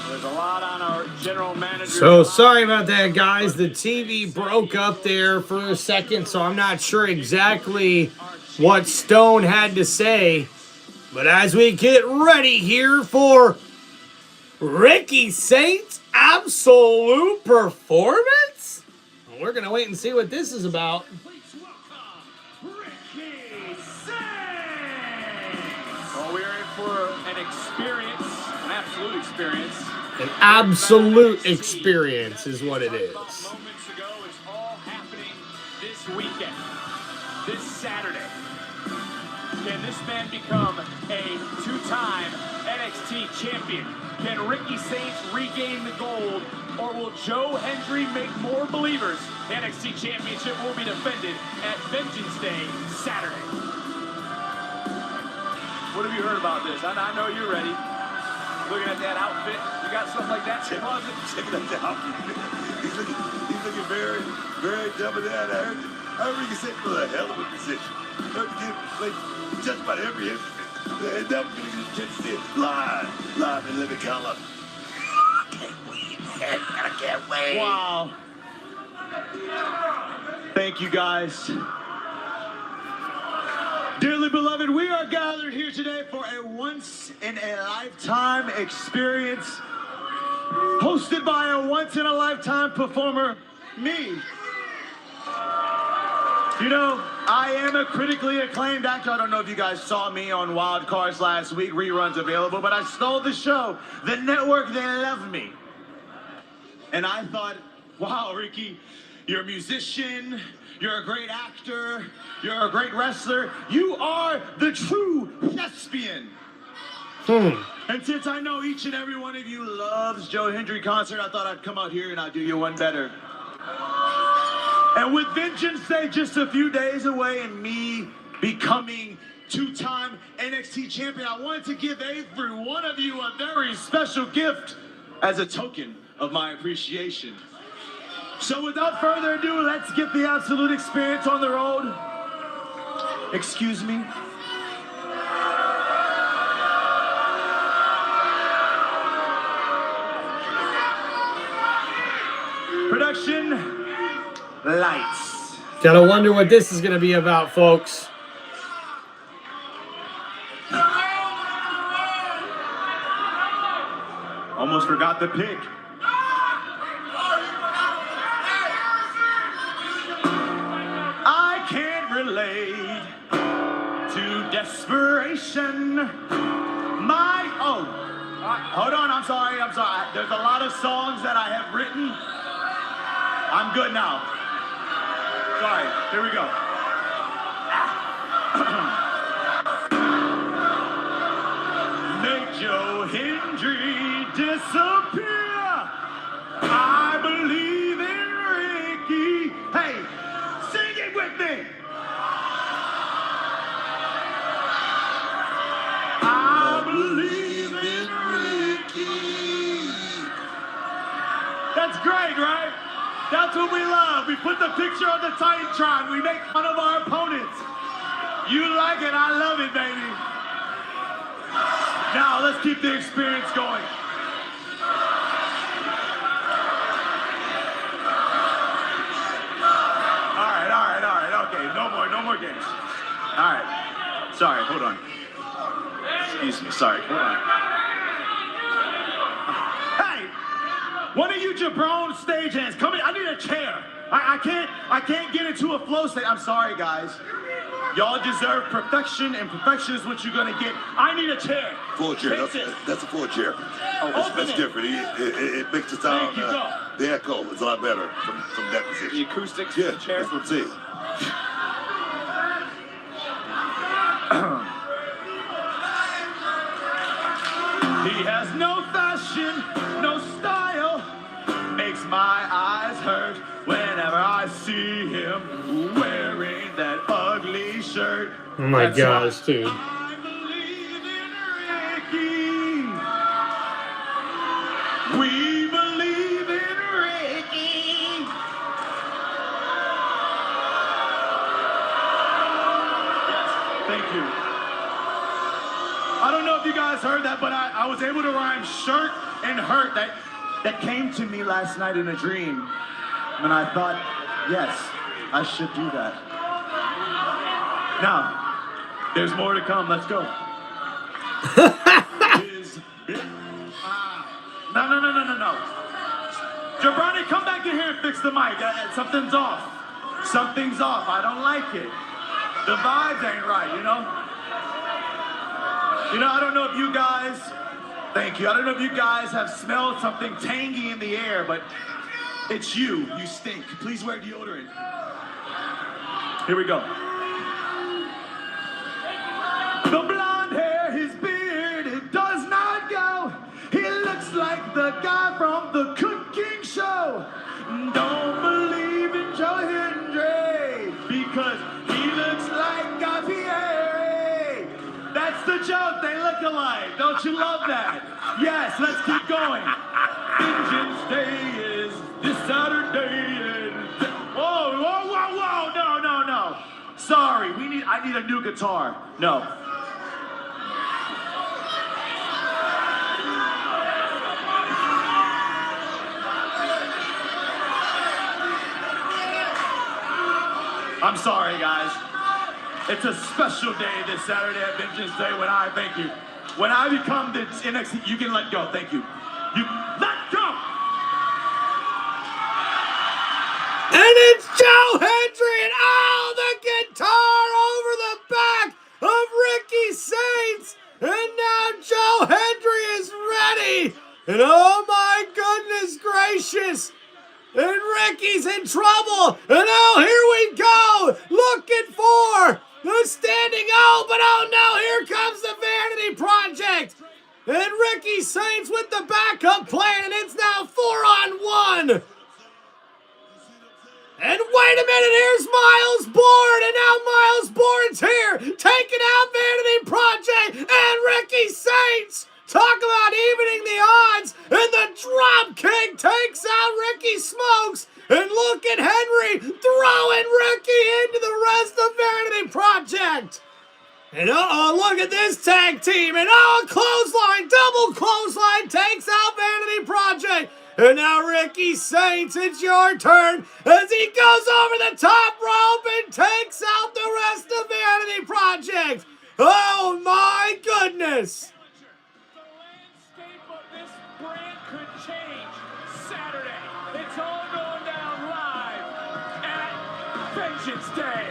There's a lot on our general manager. So sorry about that, guys. The TV broke up there for a second, so I'm not sure exactly what Stone had to say. But as we get ready here for Ricky Saint's absolute performance, we're going to wait and see what this is about. Well, we're in for an experience, an absolute experience. An absolute experience is what it is. Moments ago, it's all happening this weekend, this Saturday. Can this man become a two-time NXT champion? Can Ricky Saints regain the gold? Or will Joe Hendry make more believers? The NXT championship will be defended at Vengeance Day Saturday. What have you heard about this? I know you're ready. Looking at that outfit, you got something like that in your closet? Checking out the outfit. He's looking very, very dumb down. I heard Ricky Saints for a hell of a position. Heard him play just about every instrument. And that was going to see it live in living color. I can't wait, man. I can't wait. Wow. Thank you, guys. Dearly beloved, we are gathered here today for a once-in-a-lifetime experience hosted by a once-in-a-lifetime performer, me. You know, I am a critically acclaimed actor. I don't know if you guys saw me on Wild Cards last week, reruns available, but I stole the show. The network, they love me. And I thought, wow, Ricky, you're a musician, you're a great actor, you're a great wrestler. You are the true thespian. And since I know each and every one of you loves Joe Hendry concert, I thought I'd come out here and I'd do you one better. And with Vengeance Day just a few days away and me becoming two-time NXT champion, I wanted to give every one of you a very special gift as a token of my appreciation. So without further ado, let's get the absolute experience on the road. Excuse me. Production, lights. Gotta wonder what this is gonna be about, folks. Almost forgot the pick. I can't relate to desperation. Hold on, I'm sorry. There's a lot of songs that I have written. I'm good now. Sorry, here we go. Make Joe Hendry disappear. I believe in Ricky. Hey, sing it with me. I believe in Ricky. That's great, right? That's what we love. We put the picture on the Titantron. We make fun of our opponents. You like it, I love it, baby. Now, let's keep the experience going. All right, okay, no more games. All right, sorry, hold on. Excuse me, sorry, hold on. Hey, one of you jabroni stagehands, come in, I need a chair. I can't get into a flow state. I'm sorry, guys. Y'all deserve perfection, and perfection is what you're gonna get. I need a chair. Full chair. That's a full chair. That's different. It makes it sound. The echo is a lot better from that position. The acoustics. Yeah, of the chair. that's what I'm saying. He has no fashion, no style. Makes my eyes hurt whenever I see him wearing that ugly shirt. Oh my gosh, dude. I believe in Ricky. We believe in Ricky. Yes, thank you. I don't know if you guys heard that, but I was able to rhyme shirt and hurt. That came to me last night in a dream. And I thought, yes, I should do that. Now, there's more to come. Let's go. No. Jabroni, come back in here and fix the mic. Something's off. Something's off. I don't like it. The vibes ain't right, you know? I don't know if you guys... Thank you. I don't know if you guys have smelled something tangy in the air, but it's you. You stink. Please wear deodorant. Here we go. The blonde hair, his beard, it does not go. He looks like the guy from the cooking show. Don't believe in Joe Hendry because he looks like Guy Fieri. That's the joke. They look alike. Don't you love that? Yes, let's keep going. Vengeance Day is this Saturday. Whoa. No. Sorry, I need a new guitar. No. I'm sorry, guys. It's a special day this Saturday at Vengeance Day when I become the NXT, you can let go. Thank you. You let go. And it's Joe Hendry and the guitar over the back of Ricky Saints. And now Joe Hendry is ready. And oh my goodness gracious. And Ricky's in trouble. And here we go. Looking for the standing O. But oh no, here comes the Vanity Project. And Ricky Saints with the backup plan. And it's now 4-on-1. And wait a minute, here's Miles Bourne, and now Miles Bourne's here, taking out Vanity Project and Ricky Saints. Talk about evening the odds, and the drop kick takes out Ricky Smokes. And look at Henry throwing Ricky into the rest of Vanity Project. And look at this tag team, and clothesline, double clothesline takes out Vanity Project. And now Ricky Saints, it's your turn as he goes over the top rope and takes out the rest of Vanity Project. Oh my goodness. The landscape of this brand could change Saturday. It's all going down live at Vengeance Day.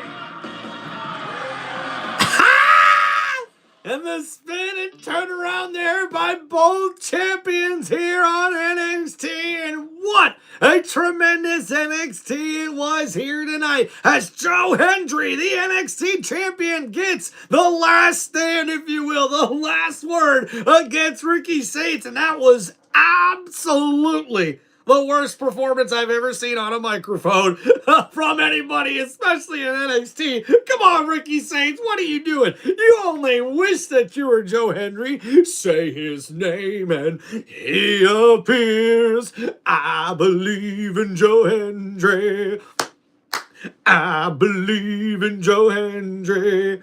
And the spin and turn around there by both champions here on NXT. And what a tremendous NXT it was here tonight as Joe Hendry, the NXT champion, gets the last stand, if you will, the last word against Ricky Saints. And that was absolutely the worst performance I've ever seen on a microphone from anybody, especially in NXT. Come on, Ricky Saints, what are you doing? You only wish that you were Joe Hendry. Say his name and he appears. I believe in Joe Hendry. I believe in Joe Hendry.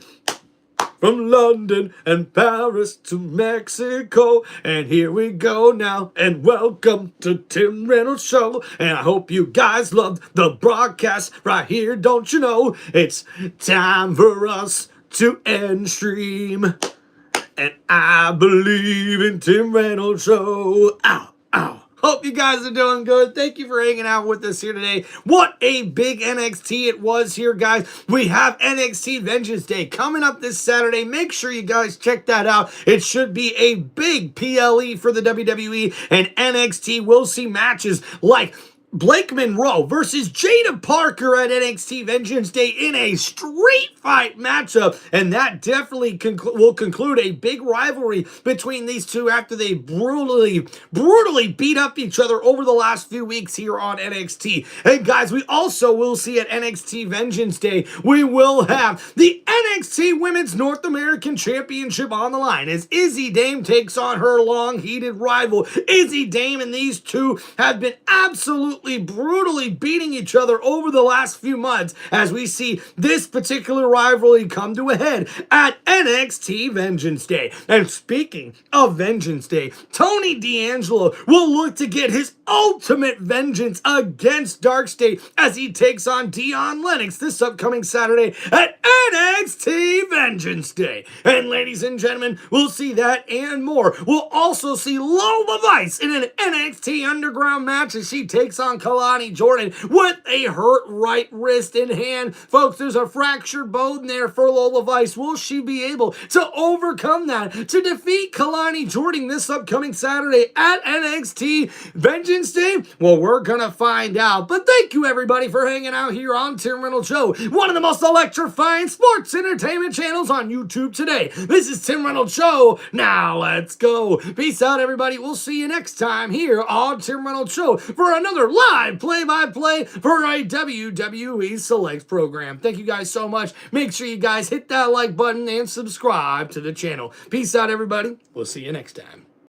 From London and Paris to Mexico. And here we go now. And welcome to Tim Reynolds Show. And I hope you guys loved the broadcast right here. Don't you know? It's time for us to end stream. And I believe in Tim Reynolds Show. Ow, ow. Hope you guys are doing good. Thank you for hanging out with us here today. What a big NXT it was here, guys. We have NXT Vengeance Day coming up this Saturday. Make sure you guys check that out. It should be a big PLE for the WWE, and NXT will see matches like Blake Monroe versus Jada Parker at NXT Vengeance Day in a street fight matchup. And that definitely will conclude a big rivalry between these two after they brutally beat up each other over the last few weeks here on NXT. And guys, we also will see at NXT Vengeance Day, we will have the NXT Women's North American Championship on the line as Izzy Dame takes on her long-heated rival. Izzy Dame and these two have been absolutely brutally beating each other over the last few months as we see this particular rivalry come to a head at NXT Vengeance Day. And speaking of Vengeance Day, Tony D'Angelo will look to get his ultimate vengeance against Dark State as he takes on Dion Lennox this upcoming Saturday at NXT Vengeance Day. And ladies and gentlemen, we'll see that and more. We'll also see Lola Vice in an NXT Underground match as she takes on Kalani Jordan with a hurt right wrist and hand. Folks, there's a fractured bone there for Lola Vice. Will she be able to overcome that to defeat Kalani Jordan this upcoming Saturday at NXT Vengeance Day? Well, we're gonna find out. But thank you everybody for hanging out here on Tim Reynolds Show, one of the most electrifying sports entertainment channels on YouTube today. This is Tim Reynolds Show. Now let's go. Peace out everybody. We'll see you next time here on Tim Reynolds Show for another live play-by-play for a WWE Select program. Thank you guys so much. Make sure you guys hit that like button and subscribe to the channel. Peace out, everybody. We'll see you next time.